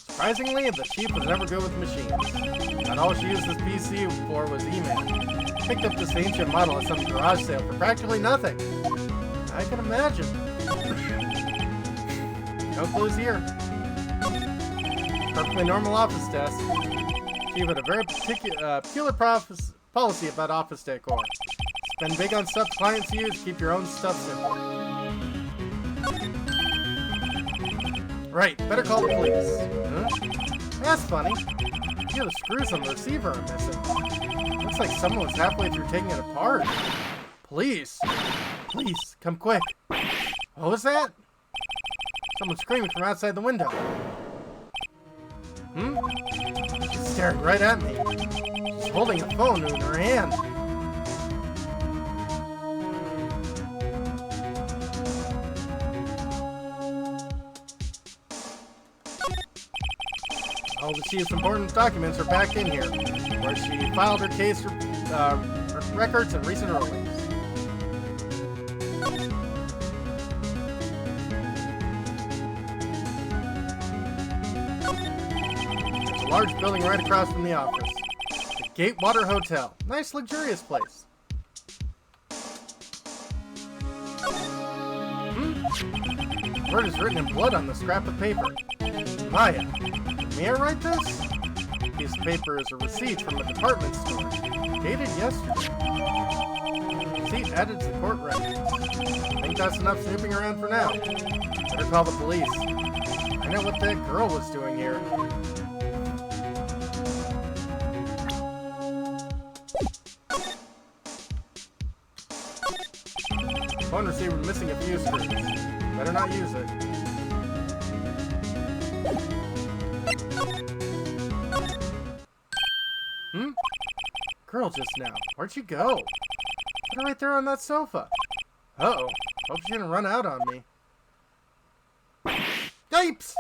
Surprisingly, the Chief was never good with machines. Not all she used this PC for was email. Picked up this ancient model at some garage sale for practically nothing. I can imagine. No clues here. Perfectly normal office desk. Chief had a very peculiar policy about office decor. Spend big on stuff clients use, keep your own stuff simple. Right, better call the police. Huh? That's funny. The screws on the receiver are missing. Looks like someone was halfway through taking it apart. Police! Please, come quick. What was that? Someone screaming from outside the window. She's staring right at me. She's holding a phone in her hand. All the Chief's important documents are back in here, where she filed her case records and recent rulings. There's a large building right across from the office. The Gatewater Hotel. Nice, luxurious place. Word is written in blood on the scrap of paper. Maya. May I write this? Piece of paper is a receipt from a department store, dated yesterday. Receipt added to the court records. Thank that's enough snooping around for now. Better call the police. I know what that girl was doing here. Phone receiver missing a few screws. Better not use it. Girl just now. Where'd you go? Put her right there on that sofa. Uh-oh. Hope she didn't run out on me. Yipes!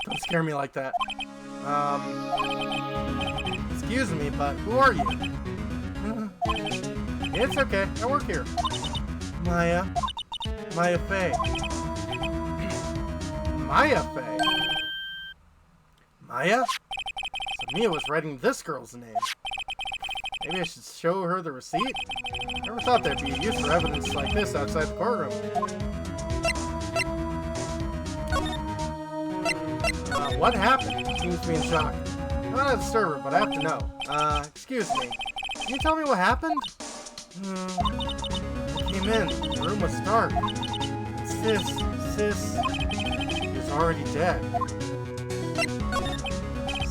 Don't scare me like that. Excuse me, but who are you? It's okay. I work here. Maya Fey. Maya Fey? Maya? So Mia was writing this girl's name. Maybe I should show her the receipt? Never thought there'd be a use for evidence like this outside the courtroom. What happened? She seems to be in shock. I'm not a disturber, but I have to know. Excuse me. Can you tell me what happened? I came in. The room was dark. Sis is already dead.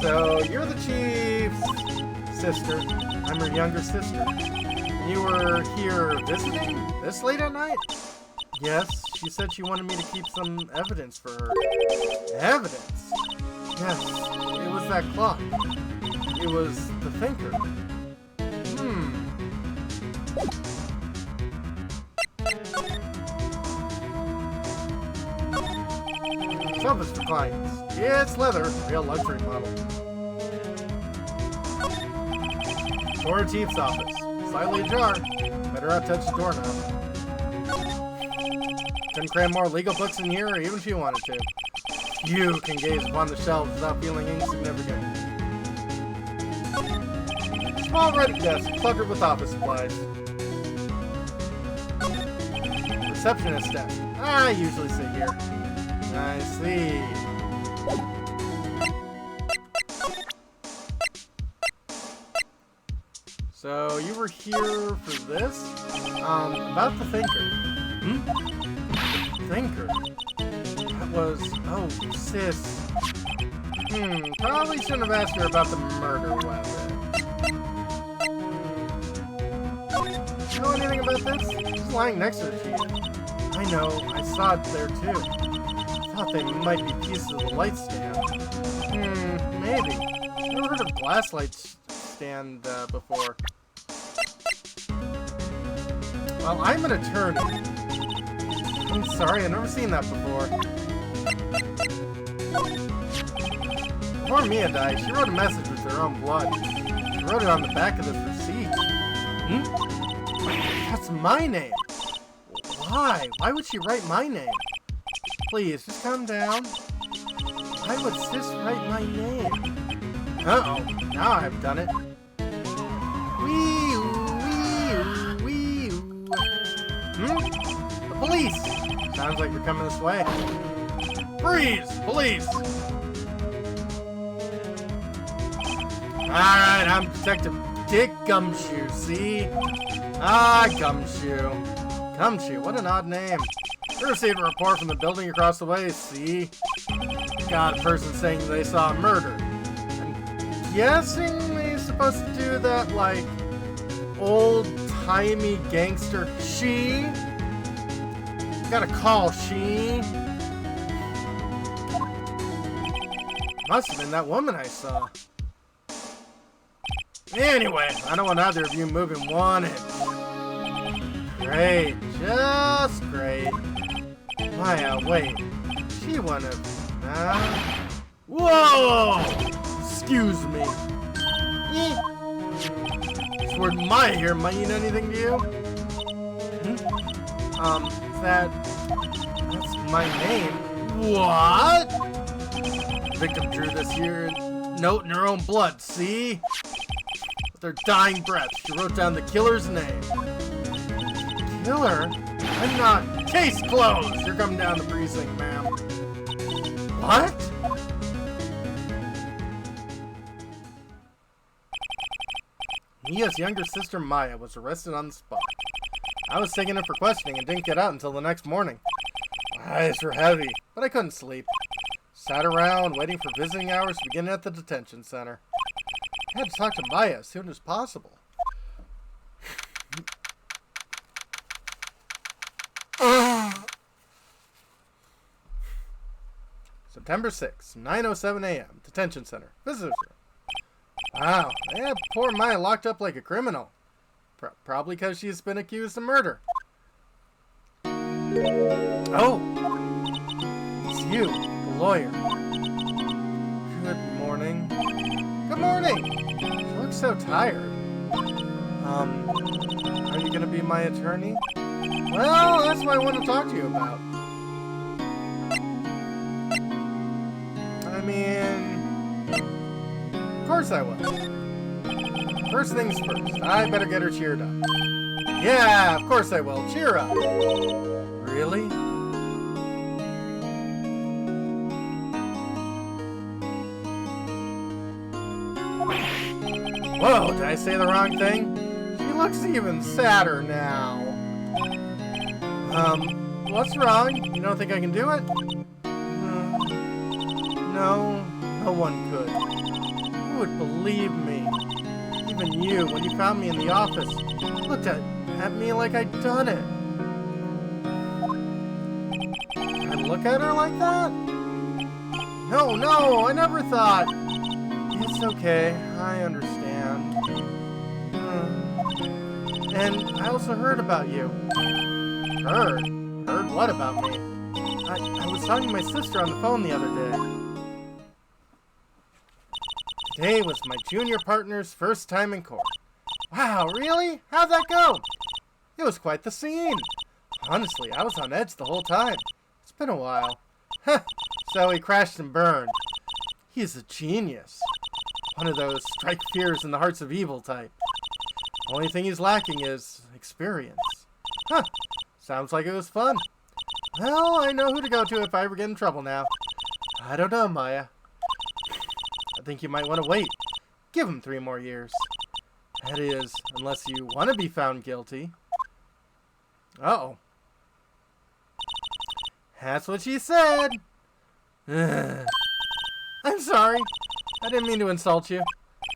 So, you're the chief's sister. I'm her younger sister. You were here visiting? This late at night? Yes, she said she wanted me to keep some evidence for her. Evidence? Yes, it was that clock. It was the thinker. Sofas for clients. It's leather, real luxury model. Door to Chief's office. Slightly ajar. Better not touch the doorknob. Couldn't cram more legal books in here, even if you wanted to. You can gaze upon the shelves without feeling insignificant. Small writing desk, cluttered with office supplies. Receptionist desk. I usually sit here. I see. So, you were here for this? About the thinker. Thinker? That was... Oh, sis. Probably shouldn't have asked her about the murder weapon. Know anything about this? It's lying next to the chief. I know. I saw it there, too. Thought they might be pieces of the light stand. Maybe. Never heard of glass light stand before. Well, I'm an attorney. I'm sorry, I've never seen that before. Before Mia died, she wrote a message with her own blood. She wrote it on the back of this receipt. That's my name. Why? Why would she write my name? Please, just calm down. Why would sis write my name? Uh-oh, now I've done it. The police! Sounds like they're coming this way. Freeze! Police! Alright, I'm Detective Dick Gumshoe, see? Gumshoe. Gumshoe, what an odd name. We received a report from the building across the way, see? Got a person saying they saw a murder. I'm guessing they're supposed to do that, like, old-timey gangster she? Gotta call she. Must have been that woman I saw. Anyway, I don't want either of you moving 1 inch. Great, just great. Maya, wait. She wouldn't have... Whoa! Excuse me. This word Maya here might mean anything to you? That's my name. What? Victim drew this here note in her own blood, see? With her dying breath, she wrote down the killer's name. Killer? I'm not. Case closed! You're coming down the precinct, ma'am. What? Mia's younger sister Maya was arrested on the spot. I was taking him for questioning and didn't get out until the next morning. My eyes were heavy, but I couldn't sleep. Sat around waiting for visiting hours to begin at the detention center. I had to talk to Maya as soon as possible. September 6th, 9:07 a.m. Detention Center. Visitors room. Wow, they have poor Maya locked up like a criminal. Probably because she's been accused of murder. Oh! It's you, the lawyer. Good morning. Good morning! She looks so tired. Are you gonna be my attorney? Well, that's what I want to talk to you about. I mean, of course I will. First things first, I better get her cheered up. Yeah, of course I will. Cheer up. Really? Whoa, did I say the wrong thing? She looks even sadder now. What's wrong? You don't think I can do it? No, no one could. Who would believe me? Even you, when you found me in the office, looked at me like I'd done it. Can I look at her like that? No, I never thought. It's okay, I understand. And I also heard about you. Heard? Heard what about me? I was talking to my sister on the phone the other day. Today was my junior partner's first time in court. Wow, really? How'd that go? It was quite the scene. Honestly, I was on edge the whole time. It's been a while. So he crashed and burned. He's a genius. One of those strike fears in the hearts of evil type. Only thing he's lacking is experience. Sounds like it was fun. Well, I know who to go to if I ever get in trouble now. I don't know, Maya. I think you might want to wait. Give him 3 more years. That is, unless you want to be found guilty. Uh-oh. That's what she said. I'm sorry. I didn't mean to insult you.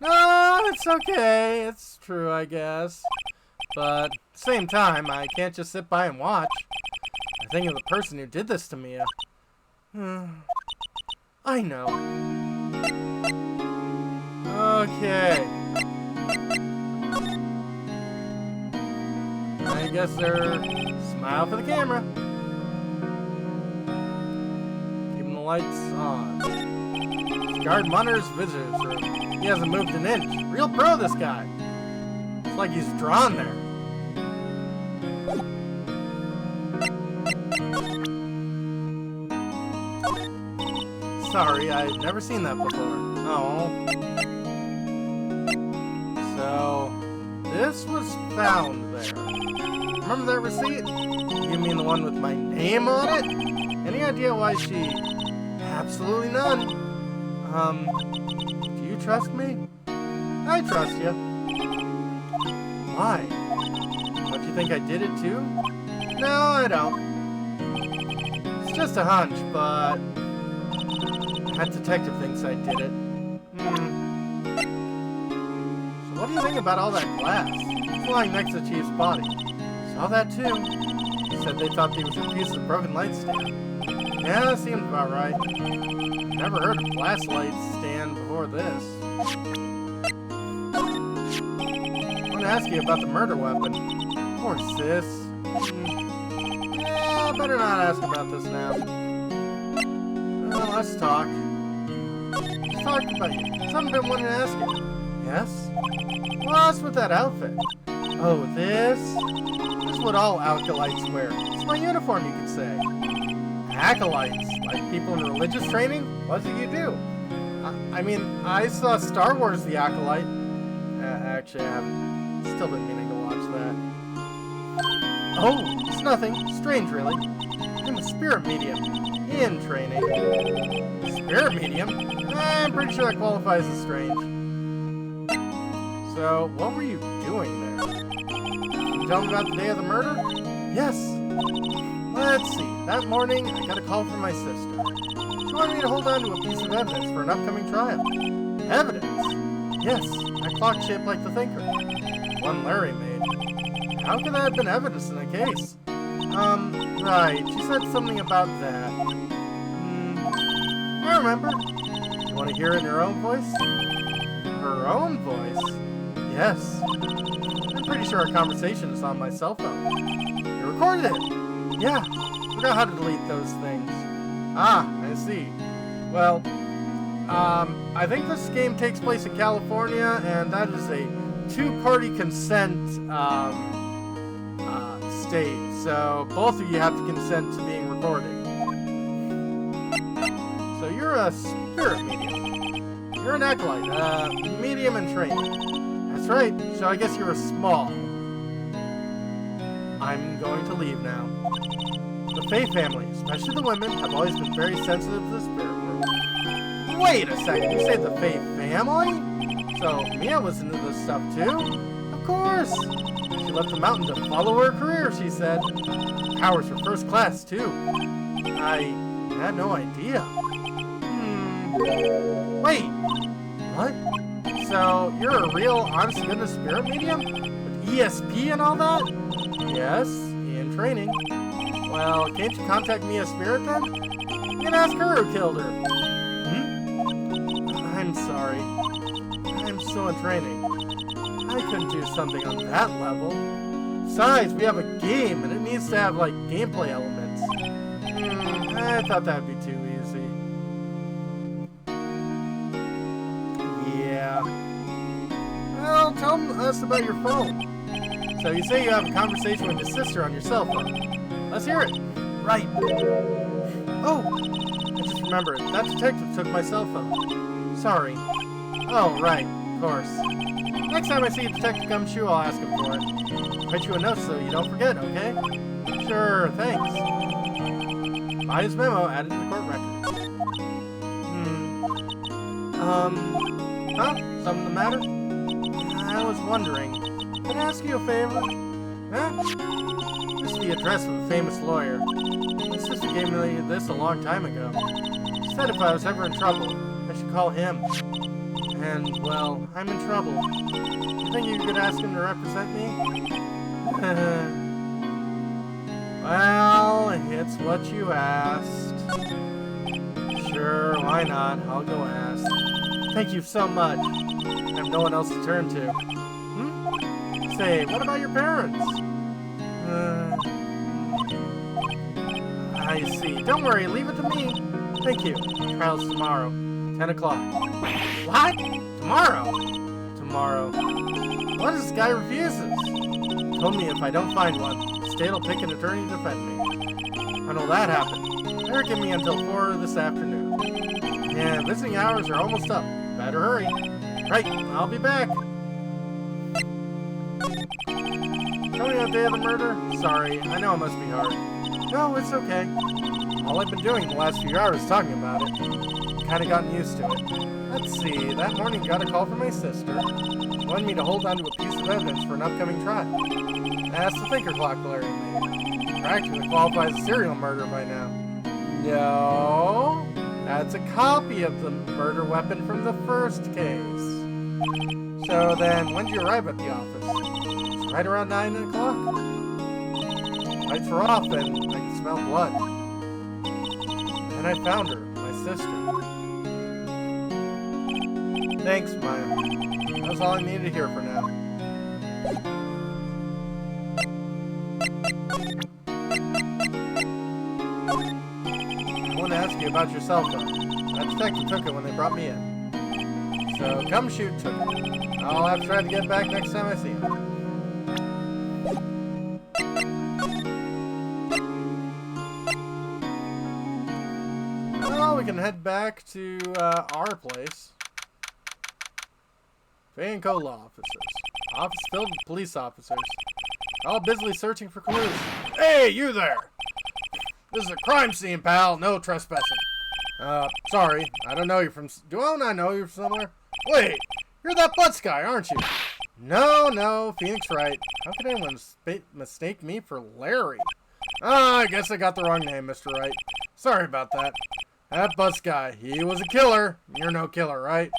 No, it's okay. It's true, I guess. But at the same time, I can't just sit by and watch. I think of the person who did this to me. I know. Okay. I guess they're smile for the camera. Keeping the lights on. Guard monitors visitors room. He hasn't moved an inch. Real pro, this guy. It's like he's drawn there. Sorry, I've never seen that before. Oh. So, this was found there. Remember that receipt? You mean the one with my name on it? Any idea why she... Absolutely none. Do you trust me? I trust you. Why? Don't you think I did it too? No, I don't. It's just a hunch, but... That detective thinks I did it. So what do you think about all that glass? It's lying next to the Chief's body. Saw that too. Said they thought he was a piece of broken light stand. Yeah, that seems about right. Never heard of glass light stand before this. I want to ask you about the murder weapon. Poor sis. Yeah, better not ask about this now. Well, let's talk. Let's talk about you. Something I've been wanting to ask you. Yes? What's with that outfit? Oh, this? This is what all acolytes wear. It's my uniform, you could say. Acolytes? Like people in religious training? What do you do? I mean, I saw Star Wars The Acolyte. Actually, I haven't. Still been meaning to watch that. Oh, it's nothing. Strange, really. I'm a spirit medium. In training. Spirit medium? I'm pretty sure that qualifies as strange. So, what were you doing there? you tell me about the day of the murder? Yes. Let's see. That morning, I got a call from my sister. She wanted me to hold on to a piece of evidence for an upcoming trial. Evidence? Yes, that clock shaped like the thinker. One Larry made. How could that have been evidence in a case? Right. She said something about that. I remember. You want to hear it in her own voice? Her own voice? Yes. I'm pretty sure our conversation is on my cell phone. You recorded it? Yeah. Forgot how to delete those things. Ah, I see. Well, I think this game takes place in California, and that is a two-party consent, state. So, both of you have to consent to being recorded. So, you're a spirit medium. You're an acolyte, medium in training. That's right. So, I guess you're a small. I'm going to leave now. The Fae family, especially the women, have always been very sensitive to the spirit world. Wait a second, you say the Fae family? So, Mia was into this stuff too? Of course! She left the mountain to follow her career, she said. Powers were first class too. I had no idea. Wait! What? So, you're a real, honest-to-goodness spirit medium? With ESP and all that? Yes, in training. Well, can't you contact Mia's spirit then? You can ask her who killed her. I'm sorry. I'm still in training. I couldn't do something on that level. Besides, we have a game, and it needs to have, like, gameplay elements. I thought that'd be too easy. Yeah. Well, tell us about your phone. So you say you have a conversation with your sister on your cell phone. Let's hear it. Right. Oh, I just remembered. That detective took my cell phone. Sorry. Oh, right. Of course. Next time I see a detective Gumshoe, I'll ask him for it. Write you a note so you don't forget, okay? Sure, thanks. Buy his memo added to the court record. Huh? Something the matter? I was wondering. Can I ask you a favor? Huh? This is the address of a famous lawyer. My sister gave me this a long time ago. She said if I was ever in trouble, I should call him. And, well, I'm in trouble. You think you could ask him to represent me? Well, it's what you asked. Sure, why not? I'll go ask. Thank you so much. I have no one else to turn to. Say, what about your parents? I see. Don't worry, leave it to me. Thank you. Trial's tomorrow. 10 o'clock. What? Tomorrow? Tomorrow. What if this guy refuses? Told me if I don't find one, the state will pick an attorney to defend me. When will that happen? They're giving me until 4 this afternoon. Yeah, visiting hours are almost up. Better hurry. Right, I'll be back. Tell me about the day of the murder? Sorry, I know it must be hard. No, it's okay. All I've been doing the last few hours is talking about it. Kinda gotten used to it. Let's see, that morning got a call from my sister. She wanted me to hold on to a piece of evidence for an upcoming trial. That's the thinker clock Larry made. Practically qualifies as serial murder by now. No, that's a copy of the murder weapon from the first case. So then, when did you arrive at the office? It's right around 9 o'clock. Lights were off and I could smell blood. And I found her, my sister. Thanks, Maya. That was all I needed to hear for now. I want to ask you about your cell phone. That detective took it when they brought me in. So, come shoot took it. I'll have to try to get back next time I see him. Well, we can head back to our place. Fae & Co. law officers. Office filled with police officers. All busily searching for clues. Hey, you there! This is a crime scene, pal. No trespassing. Sorry. I don't know you from... Do I know you from somewhere? Wait, you're that Butts guy, aren't you? No, Phoenix Wright. How could anyone mistake me for Larry? Ah, I guess I got the wrong name, Mr. Wright. Sorry about that. That bus guy, he was a killer. You're no killer, right?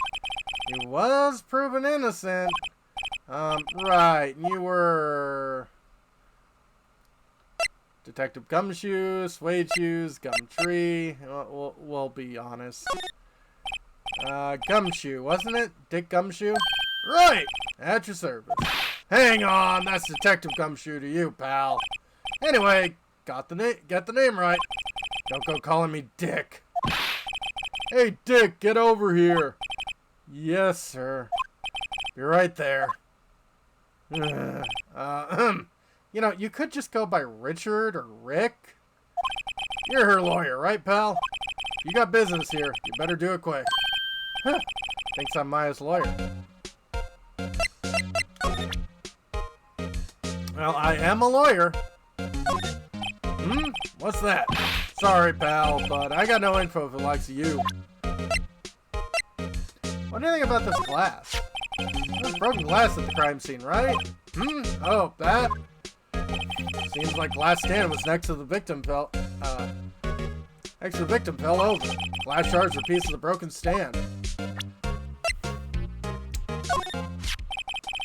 He was proven innocent. Right, you were... Detective Gumshoe, Suede Shoes, Gumtree. We'll be honest. Gumshoe, wasn't it? Dick Gumshoe? Right! At your service. Hang on, that's Detective Gumshoe to you, pal. Anyway, get the name right. Don't go calling me Dick. Hey, Dick, get over here. Yes, sir. Be right there. You know, you could just go by Richard or Rick. You're her lawyer, right, pal? You got business here. You better do it quick. Huh. Thinks I'm Maya's lawyer. Well, I am a lawyer. What's that? Sorry, pal, but I got no info for the likes of you. What do you think about this glass? There's broken glass at the crime scene, right? Oh, that? Seems like glass stand was next to the victim fell over. Glass shards were pieces of broken stand.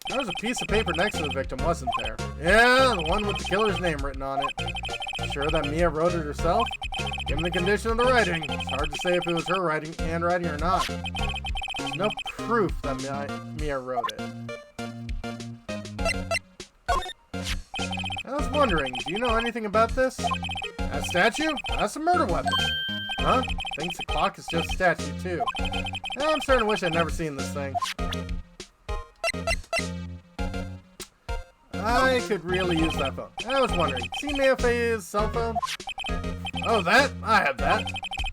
There was a piece of paper next to the victim, wasn't there? Yeah, the one with the killer's name written on it. Sure that Mia wrote it herself? Given the condition of the writing, it's hard to say if it was her handwriting or not. There's no proof that Mia wrote it. I was wondering, do you know anything about this? That statue? That's a murder weapon. Huh? Thinks the clock is just a statue, too. I'm starting to wish I'd never seen this thing. I could really use that phone. I was wondering, see Mia Faye's cell phone? Oh, that? I have that.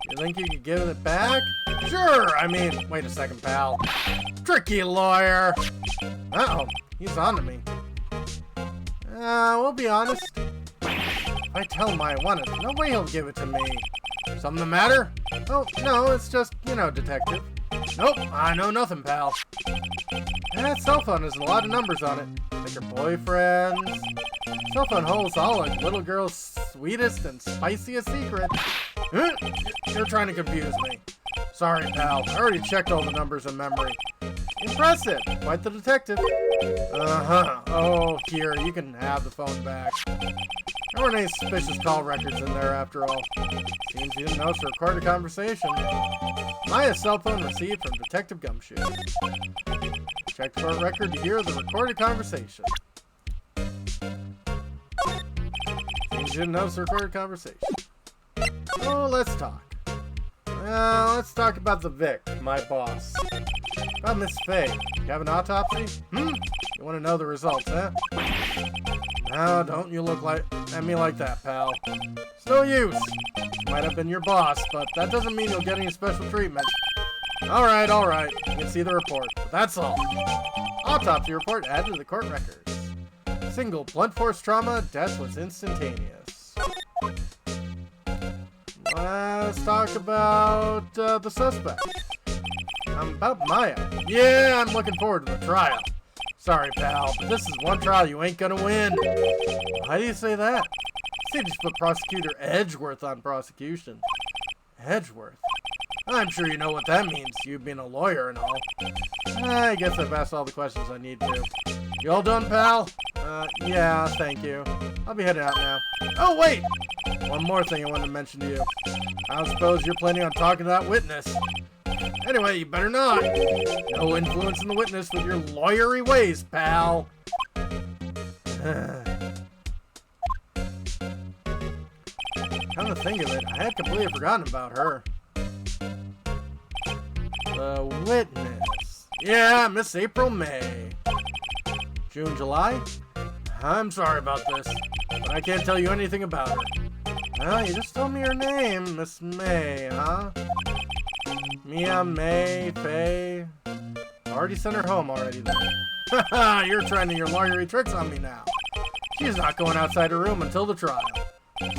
You think you could give it back? Sure, I mean, wait a second, pal. Tricky lawyer. Uh-oh, he's on to me. We'll be honest. If I tell him I want it, no way he'll give it to me. Something the matter? Oh, no, it's just, you know, detective. Nope, I know nothing, pal. That cell phone has a lot of numbers on it. Like your boyfriend's. Cell phone holds all a little girl's sweetest and spiciest secrets. You're trying to confuse me. Sorry, pal. I already checked all the numbers in memory. Impressive. Quite the detective. Uh-huh. Oh, here, you can have the phone back. There weren't any suspicious call records in there after all. Seems you didn't know to record a conversation. Maya's cell phone received from Detective Gumshoe. Check the court record to hear the recorded conversation. Seems you didn't know to record a conversation. Oh, let's talk. Let's talk about the Vic, my boss. About Miss Faye. You have an autopsy? You want to know the results, huh? No, don't you look at me like that, pal. It's no use. Might have been your boss, but that doesn't mean you'll get any special treatment. Alright. You can see the report, but that's all. Autopsy report added to the court records. Single blunt force trauma, death was instantaneous. Let's talk about the suspect. About Maya. Yeah, I'm looking forward to the trial. Sorry, pal, but this is one trial you ain't gonna win. Why do you say that? See, just put Prosecutor Edgeworth on prosecution. Edgeworth? I'm sure you know what that means, you being a lawyer and all. I guess I've asked all the questions I need to. You all done, pal? Yeah, thank you. I'll be heading out now. Oh, wait! One more thing I wanted to mention to you. I don't suppose you're planning on talking to that witness. Anyway, you better not. No influence in the witness with your lawyery ways, pal. Come to think of it, I had completely forgotten about her. The witness. Yeah, Miss April May. June, July? I'm sorry about this, but I can't tell you anything about her. Well, you just told me her name, Miss May, huh? Mia, May, Faye. Already sent her home already then. Haha, you're trying your lawyery tricks on me now. She's not going outside her room until the trial.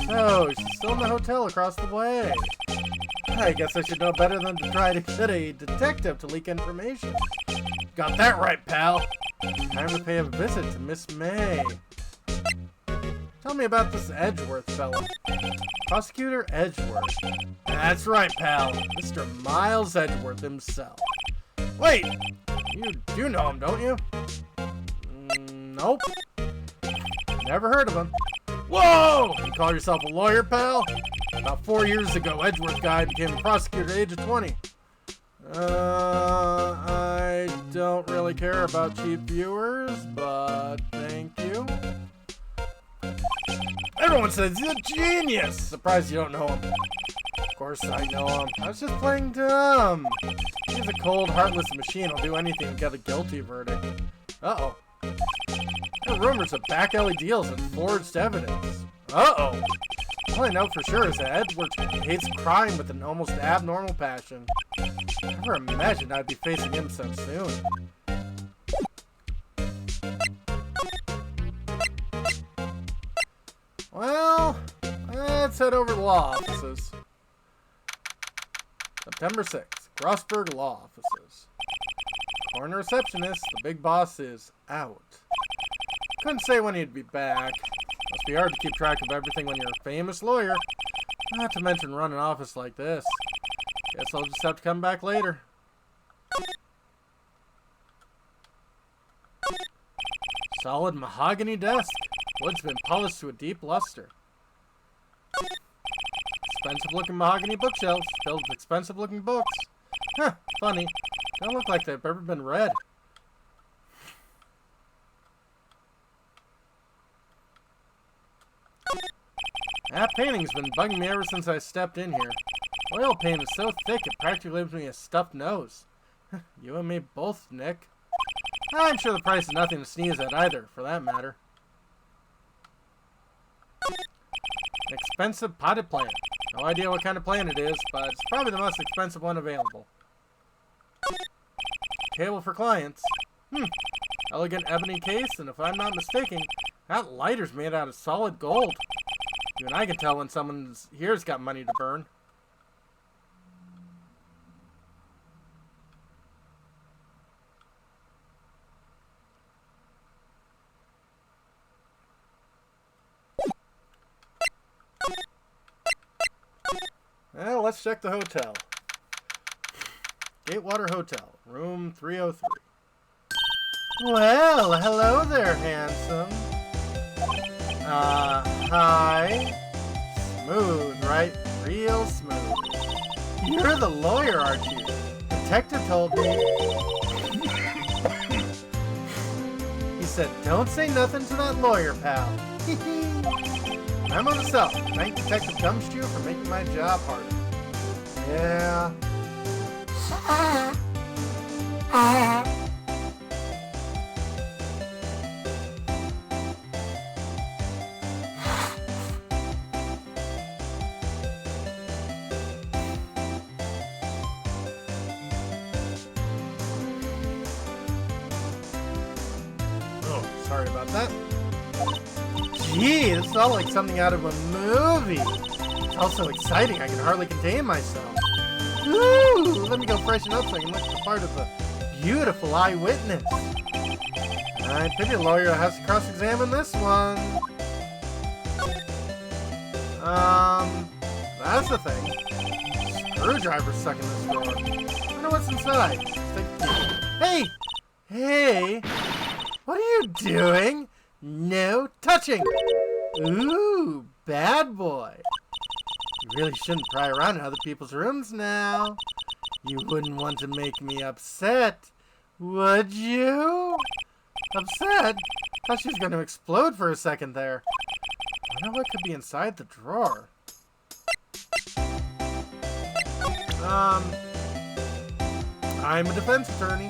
So, she's still in the hotel across the way. I guess I should know better than to try to get a detective to leak information. Got that right, pal. Time to pay a visit to Miss May. Tell me about this Edgeworth fella. Prosecutor Edgeworth. That's right, pal. Mr. Miles Edgeworth himself. Wait! You do know him, don't you? Nope. Never heard of him. Whoa! You call yourself a lawyer, pal? About 4 years ago, Edgeworth guy became a prosecutor at the age of 20. I don't really care about cheap viewers, but thank you. Everyone says he's a genius! Surprised you don't know him. Of course I know him. I was just playing dumb. He's a cold, heartless machine. He'll do anything to get a guilty verdict. Uh-oh. There are rumors of back alley deals and forged evidence. Uh-oh. All I know for sure is that Edward hates crime with an almost abnormal passion. I never imagined I'd be facing him so soon. Well, let's head over to the law offices. September 6th, Grossberg Law Offices. Coroner receptionist, the big boss is out. Couldn't say when he'd be back. Must be hard to keep track of everything when you're a famous lawyer. Not to mention run an office like this. Guess I'll just have to come back later. Solid mahogany desk. Wood's been polished to a deep luster. Expensive-looking mahogany bookshelves filled with expensive-looking books. Huh, funny. Don't look like they've ever been read. That painting's been bugging me ever since I stepped in here. Oil paint is so thick it practically gives me a stuffed nose. You and me both, Nick. I'm sure the price is nothing to sneeze at either, for that matter. An expensive potted plant. No idea what kind of plant it is, but it's probably the most expensive one available. Table for clients. Elegant ebony case, and if I'm not mistaken, that lighter's made out of solid gold. Even I can tell when someone's here's got money to burn. Well, let's check the hotel. Gatewater Hotel, room 303. Well, hello there, handsome. Hi. Smooth, right? Real smooth. You're the lawyer, aren't you? Detective told me. He said, don't say nothing to that lawyer, pal. I'm on the cell. Thank Detective Gumshoe for making my job harder. Yeah. Oh, sorry about that. Gee, this is all like something out of a movie. It's all so exciting, I can hardly contain myself. Woo! Let me go freshen up so I can look the part of the beautiful eyewitness. I pity a lawyer has to cross-examine this one. That's the thing. Screwdriver stuck in this drawer. I wonder what's inside. Hey! Hey! What are you doing? No touching! Ooh, bad boy. You really shouldn't pry around in other people's rooms now. You wouldn't want to make me upset, would you? Upset? Thought she was going to explode for a second there. I wonder what could be inside the drawer. I'm a defense attorney.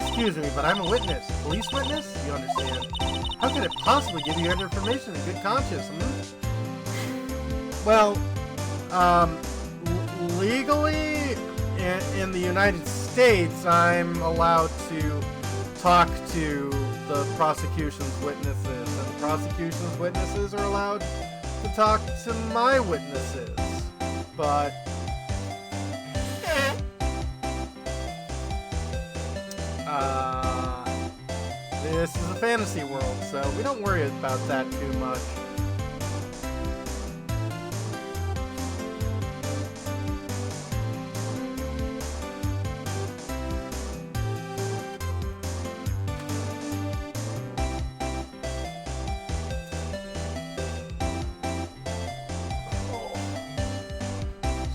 Excuse me, but I'm a witness. Police witness? You understand? How could it possibly give you any information in good conscience? Well, legally, in the United States, I'm allowed to talk to the prosecution's witnesses, and the prosecution's witnesses are allowed to talk to my witnesses. But this is a fantasy world, so we don't worry about that too much.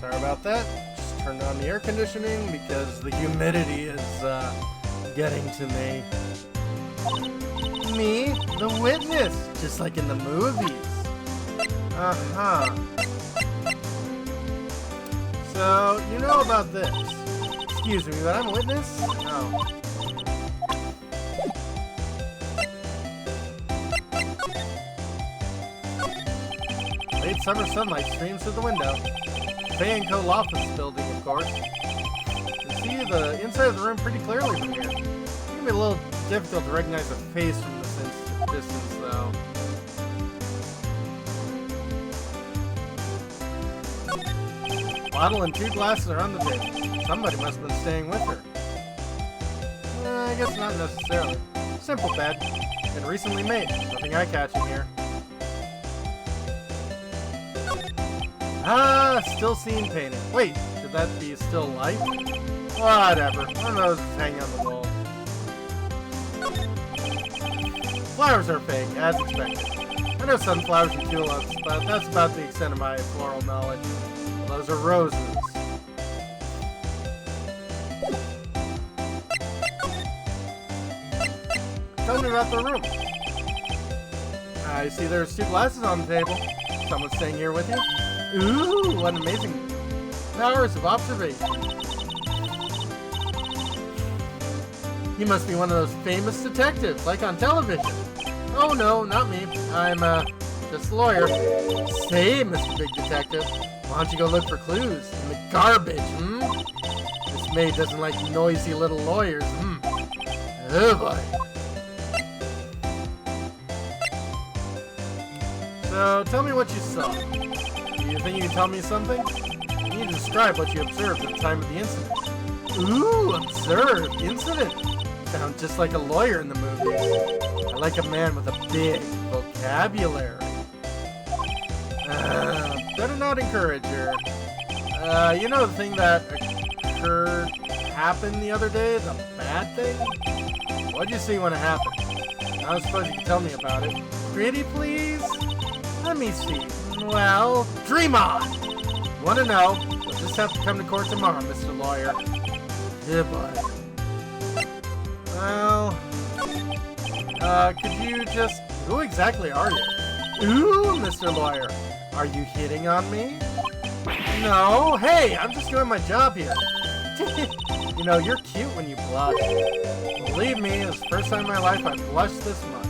Sorry about that. Just turned on the air conditioning because the humidity is getting to me. Me, the witness, just like in the movies. Uh-huh. So, you know about this. Excuse me, but I'm a witness? No. Late summer sunlight streams through the window. Bay & Co. office building, of course. You can see the inside of the room pretty clearly from here. It's gonna be a little difficult to recognize a face from this distance, though. Bottle and 2 glasses are on the table. Somebody must have been staying with her. I guess not necessarily. Simple bed. Been recently made. Nothing eye-catching here. Ah, still scene painting. Wait, should that be still life? Whatever. One of those is hanging on the wall. Flowers are fake, as expected. I know sunflowers and tulips, but that's about the extent of my floral knowledge. Those are roses. Tell me about the room. I see there's 2 glasses on the table. Someone staying here with you? Ooh, what amazing powers of observation. You must be one of those famous detectives, like on television. Oh no, not me. I'm, just a lawyer. Say, Mr. Big Detective, why don't you go look for clues in the garbage, This maid doesn't like noisy little lawyers, Oh boy. So, tell me what you saw. Do you think you can tell me something? You need to describe what you observed at the time of the incident. Ooh, observed? Incident? Sounds just like a lawyer in the movies. I like a man with a big vocabulary. Better not encourage her. You know the thing that happened the other day? The bad thing? What'd you see when it happened? I don't suppose you can tell me about it. Pretty please? Let me see. Well, dream on! Want to know? You'll just have to come to court tomorrow, Mr. Lawyer. Goodbye. Well, could you just... Who exactly are you? Ooh, Mr. Lawyer. Are you hitting on me? No. Hey, I'm just doing my job here. You know, you're cute when you blush. Believe me, it's the first time in my life I've blushed this much.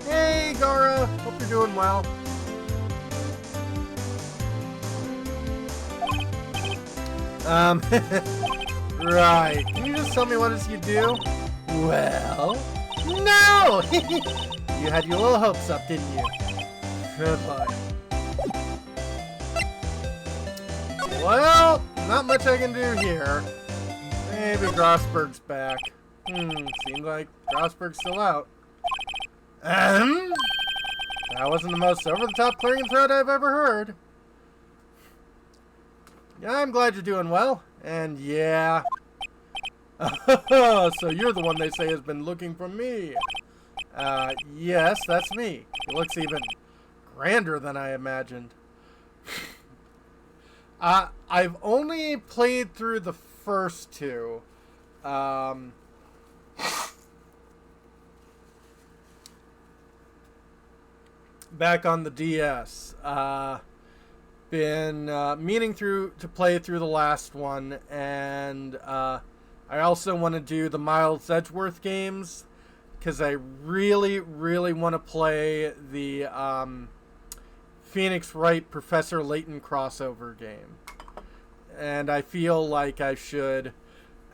Hey, Gara. Hope you're doing well. Right. Can you just tell me what it is you do? Well, no! You had your little hopes up, didn't you? Goodbye. Well, not much I can do here. Maybe Grossberg's back. Seems like Grossberg's still out. That wasn't the most over-the-top clearing threat I've ever heard. Yeah, I'm glad you're doing well. And yeah. So you're the one they say has been looking for me. Yes, that's me. It looks even grander than I imagined. I've only played through the first 2. Back on the DS. Been meaning to play through the last one, and I also want to do the Miles Edgeworth games because I really, really want to play the Phoenix Wright Professor Layton crossover game. And I feel like I should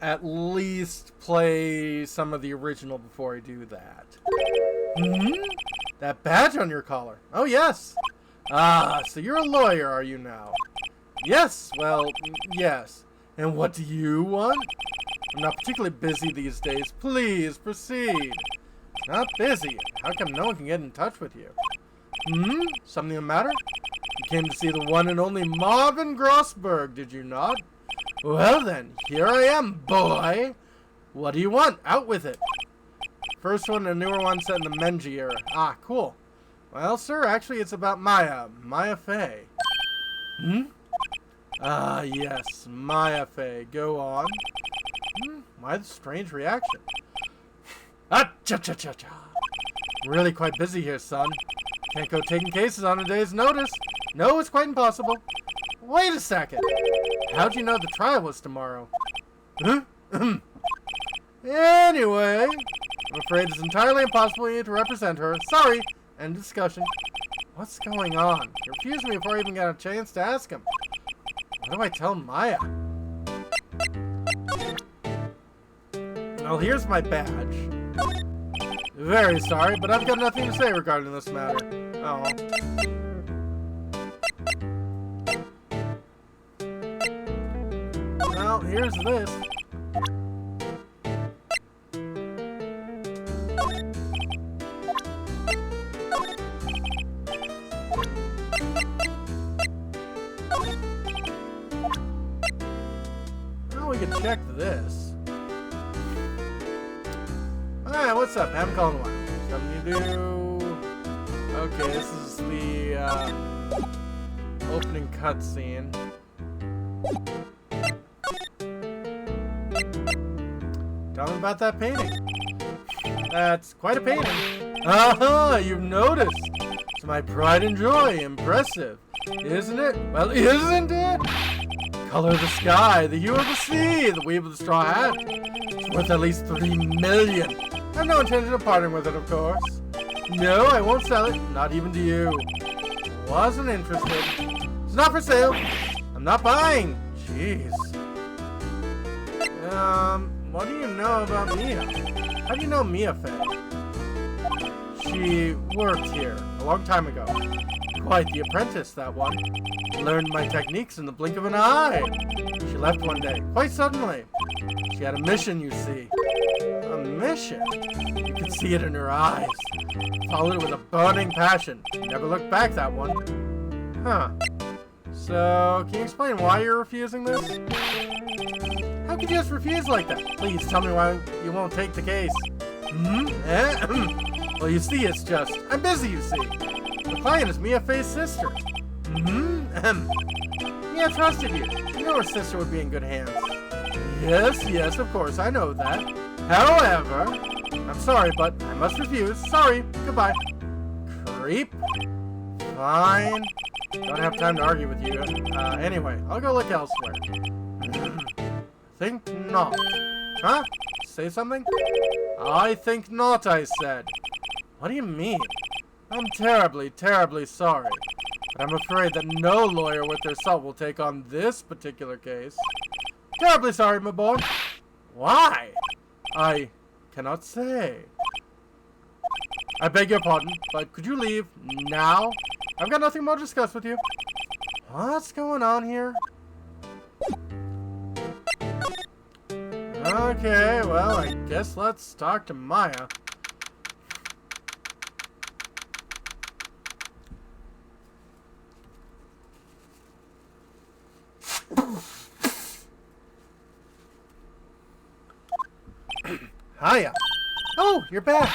at least play some of the original before I do that. That badge on your collar. Oh, yes. Ah, so you're a lawyer, are you now? Yes, well, yes. And what do you want? I'm not particularly busy these days. Please, proceed. Not busy? How come no one can get in touch with you? Hmm? Something the matter? You came to see the one and only Marvin Grossberg, did you not? Well then, here I am, boy! What do you want? Out with it! First one, a newer one set in the Menji era. Ah, cool. Well, sir, actually it's about Maya Fey. Hmm? Ah, yes, Maya Fey. Go on. Why the strange reaction? Ah, cha-cha-cha-cha. Really quite busy here, son. Can't go taking cases on a day's notice. No, it's quite impossible. Wait a second. How'd you know the trial was tomorrow? Huh? Anyway, I'm afraid it's entirely impossible for you to represent her. Sorry. End discussion. What's going on? He refused me before I even got a chance to ask him. What do I tell Maya? Well, here's my badge. Very sorry, but I've got nothing to say regarding this matter. Oh. Well, here's this. Well, we can check this. Alright, what's up? Haven't called in a while. Something you do. Okay, this is the opening cutscene. Tell me about that painting. That's quite a painting. Aha, you've noticed. It's my pride and joy. Impressive. Isn't it? Well, isn't it? Color of the sky, the hue of the sea, the weave of the straw hat. It's worth at least 3 million. I have no intention of parting with it, of course. No, I won't sell it. Not even to you. Wasn't interested. It's not for sale. I'm not buying. Jeez. What do you know about Mia? How do you know Mia Fey? She worked here a long time ago. Quite the apprentice, that one. Learned my techniques in the blink of an eye. She left one day, quite suddenly. She had a mission, you see. A mission? You could see it in her eyes. Followed it with a burning passion. Never looked back, that one. Huh. So, can you explain why you're refusing this? How could you just refuse like that? Please tell me why you won't take the case. Well, you see, it's just... I'm busy, you see. The client is Mia Fey's sister. Mia trusted you. She knew her sister would be in good hands. Yes, of course, I know that. However, I'm sorry, but I must refuse. Sorry, goodbye. Creep. Fine. Don't have time to argue with you. Anyway, I'll go look elsewhere. Think not. Huh? Say something? I think not, I said. What do you mean? I'm terribly, terribly sorry. But I'm afraid that no lawyer with their salt will take on this particular case. Terribly sorry, my boy. Why? I cannot say. I beg your pardon, but could you leave now? I've got nothing more to discuss with you. What's going on here? Okay, well, I guess let's talk to Maya. Hiya. Oh, you're back.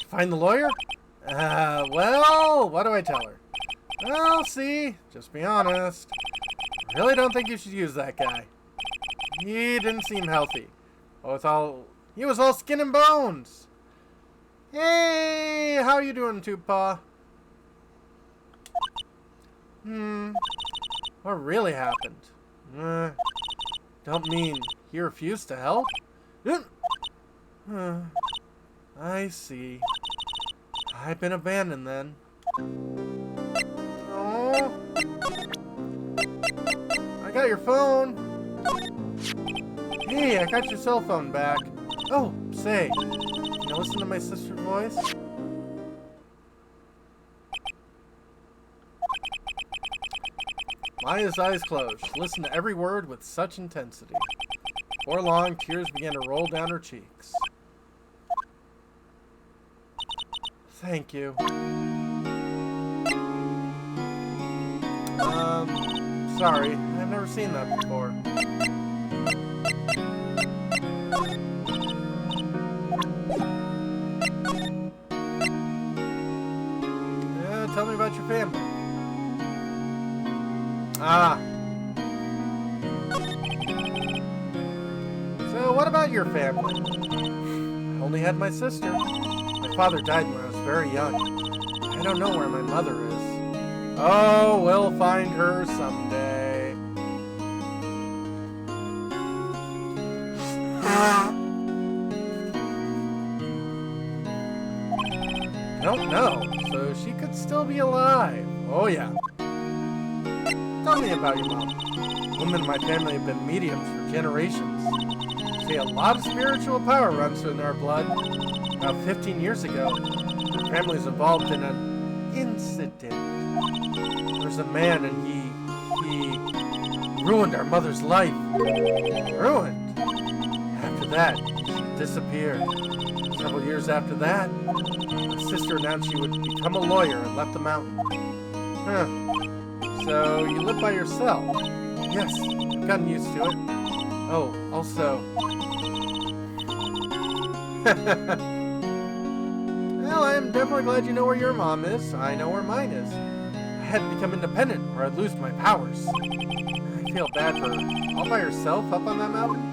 Find the lawyer? Well, what do I tell her? Well, see, just be honest. I really don't think you should use that guy. He didn't seem healthy. He was all skin and bones. Hey, how you doing, Tupa? What really happened? Don't mean he refused to help? I see. I've been abandoned then. Oh. I got your phone. Hey, I got your cell phone back. Oh, say, can you listen to my sister's voice? Maya's eyes closed. She listened to every word with such intensity. Before long, tears began to roll down her cheeks. Thank you. Sorry. I've never seen that before. Tell me about your family. So what about your family? I only had my sister. My father died when I was very young. I don't know where my mother is. Oh, we'll find her someday. I don't know, so she could still be alive. Oh yeah. Tell me about your mom. Women in my family have been mediums for generations. Say a lot of spiritual power runs in our blood. About 15 years ago, our family was involved in an incident. There's a man and he ruined our mother's life. Ruined. After that, she disappeared. Several years after that, my sister announced she would become a lawyer and left the mountain. Huh. So, you live by yourself? Yes, I've gotten used to it. Oh, also... Well, I'm definitely glad you know where your mom is. I know where mine is. I had to become independent or I'd lose my powers. I feel bad for her. All by herself up on that mountain?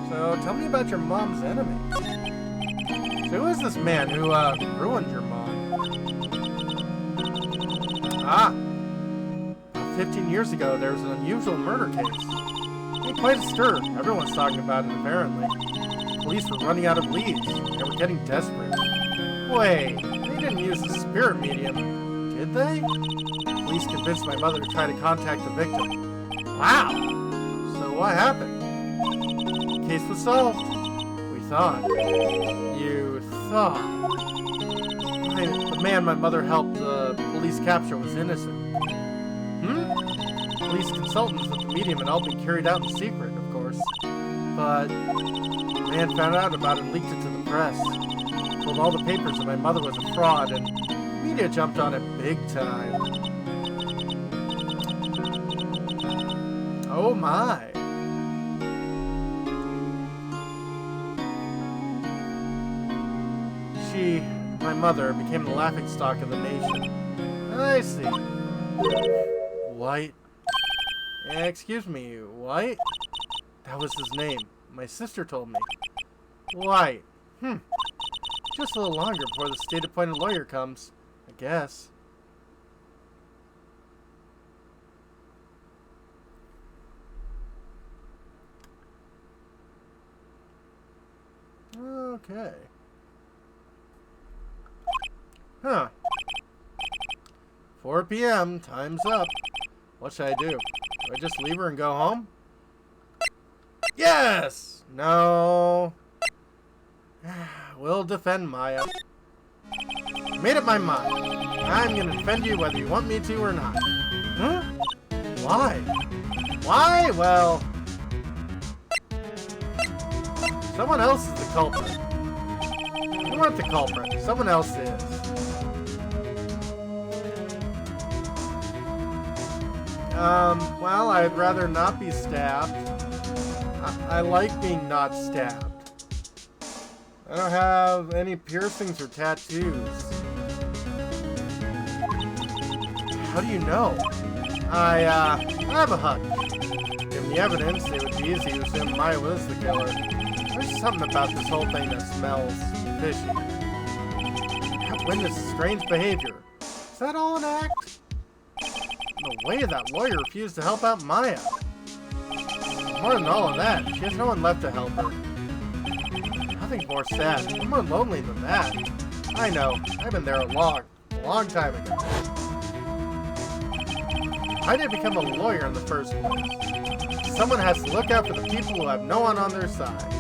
So, tell me about your mom's enemy. So who is this man who, ruined your mom? About 15 years ago, there was an unusual murder case. Made quite a stir. Everyone's talking about it, apparently. Police were running out of leads. They were getting desperate. Wait, they didn't use the spirit medium, did they? Police convinced my mother to try to contact the victim. Wow! So what happened? The case was solved. We thought. You thought? The man my mother helped the police capture was innocent. Police consultants with the medium had all been carried out in secret, of course. But the man found out about it and leaked it to the press. Told all the papers that my mother was a fraud, and the media jumped on it big time. Oh my. My mother, became the laughingstock of the nation. I see. White. Excuse me, White? That was his name. My sister told me. White. Just a little longer before the state-appointed lawyer comes, I guess. Okay. Huh. 4 p.m. Time's up. What should I do? Do I just leave her and go home? Yes! No. We'll defend Maya. Made up my mind. I'm gonna defend you whether you want me to or not. Huh? Why? Why? Well... someone else is the culprit. You aren't the culprit. Someone else is. Well, I'd rather not be stabbed. I like being not stabbed. I don't have any piercings or tattoos. How do you know? I have a hunch. Given the evidence, it would be easy to assume Maya was the killer. There's something about this whole thing that smells fishy. I've witnessed strange behavior. Is that all an act? No way that lawyer refused to help out Maya. More than all of that, she has no one left to help her. Nothing's more sad. I'm more lonely than that. I know. I've been there a long time ago. Why did I become a lawyer in the first place? Someone has to look out for the people who have no one on their side.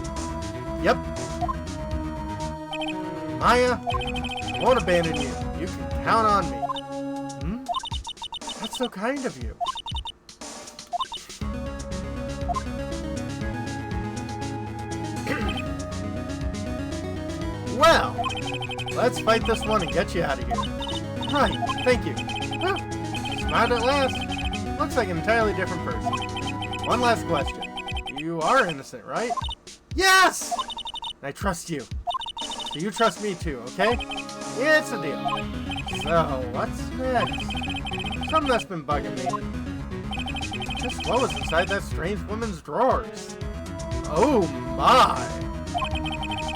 Yep. Maya, I won't abandon you. You can count on me. That's so kind of you. Well, Let's fight this one and get you out of here. Right, thank you. Whew. Smiled at last. Looks like an entirely different person. One last question. You are innocent, right? Yes! I trust you. So you trust me too, okay? It's a deal. So, what's next? Something that's been bugging me. Just what was inside that strange woman's drawers? Oh my!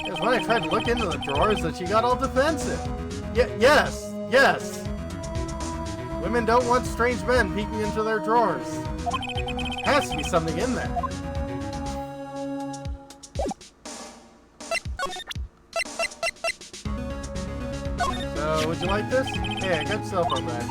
It was when I tried to look into the drawers that she got all defensive. Yes. Women don't want strange men peeking into their drawers. Has to be something in there. So, would you like this? Yeah, good cell phone back.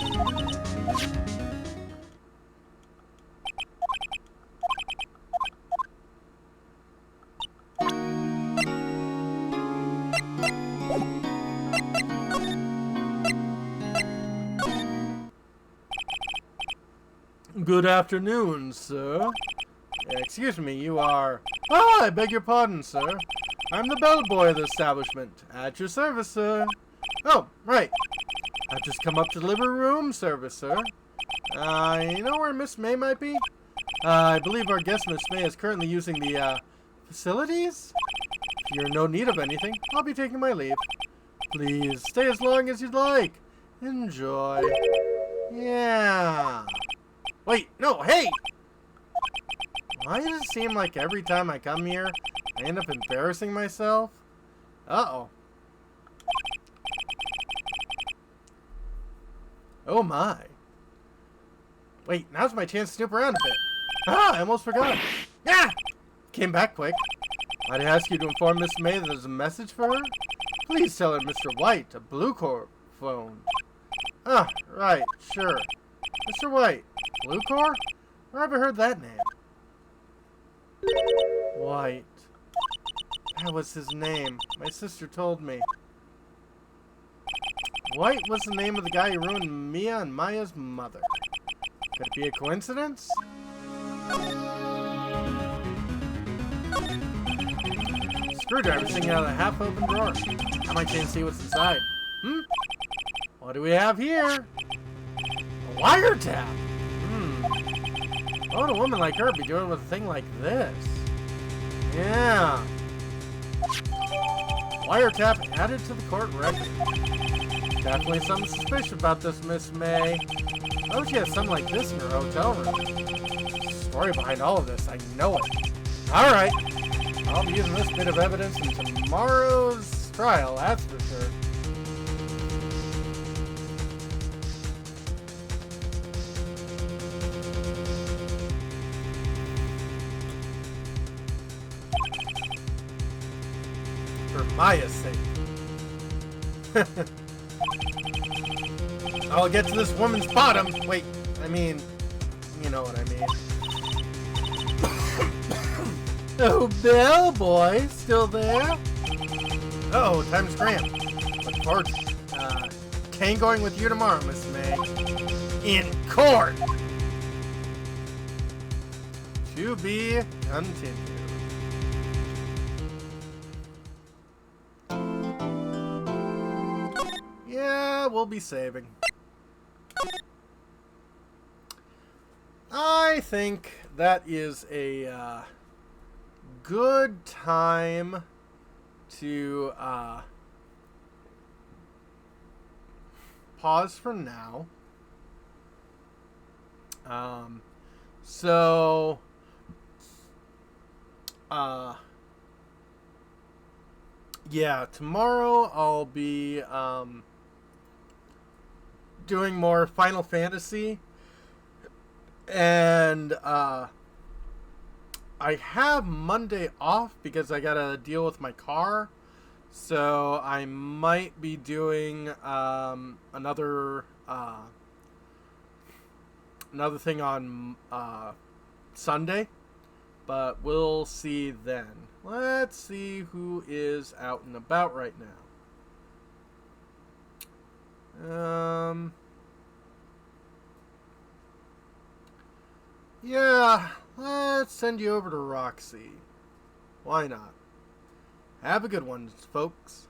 Good afternoon, sir. Excuse me, you are... Ah, I beg your pardon, sir. I'm the bellboy of the establishment. At your service, sir. Oh, right. I've just come up to deliver room service, sir. You know where Miss May might be? I believe our guest, Miss May, is currently using the, facilities? If you're in no need of anything, I'll be taking my leave. Please, stay as long as you'd like. Enjoy. Yeah. Wait, no, hey! Why does it seem like every time I come here, I end up embarrassing myself? Uh-oh. Oh my. Wait, now's my chance to snoop around a bit. Ah, I almost forgot. Ah! Came back quick. Might I ask you to inform Miss May that there's a message for her? Please tell her Mr. White, a Blue Corps phone. Ah, right, sure. Mr. White, Blue Corps? Where have I heard that name? White. That was his name. My sister told me. White was the name of the guy who ruined Mia and Maya's mother. Could it be a coincidence? Screwdriver sticking out of the half-open drawer. I might chance to see what's inside. What do we have here? A wiretap! What would a woman like her be doing with a thing like this? Yeah. Wiretap added to the court record. Definitely something suspicious about this Miss May. Oh, she has something like this in her hotel room. There's a story behind all of this, I know it. Alright. I'll be using this bit of evidence in tomorrow's trial, that's for sure. For Maya's sake. I'll get to this woman's bottom. Wait, I mean, you know what I mean. Oh, bellboy, still there? Uh-oh, time to scram. Look forward to tangoing with you tomorrow, Miss May. In court! To be continued. Yeah, we'll be saving. I think that is a good time to pause for now. Yeah, tomorrow I'll be doing more Final Fantasy, and I have Monday off because I gotta deal with my car, so I might be doing another thing on Sunday, but we'll see then. Let's see who is out and about right now. Yeah, let's send you over to Roxy. Why not? Have a good one, folks.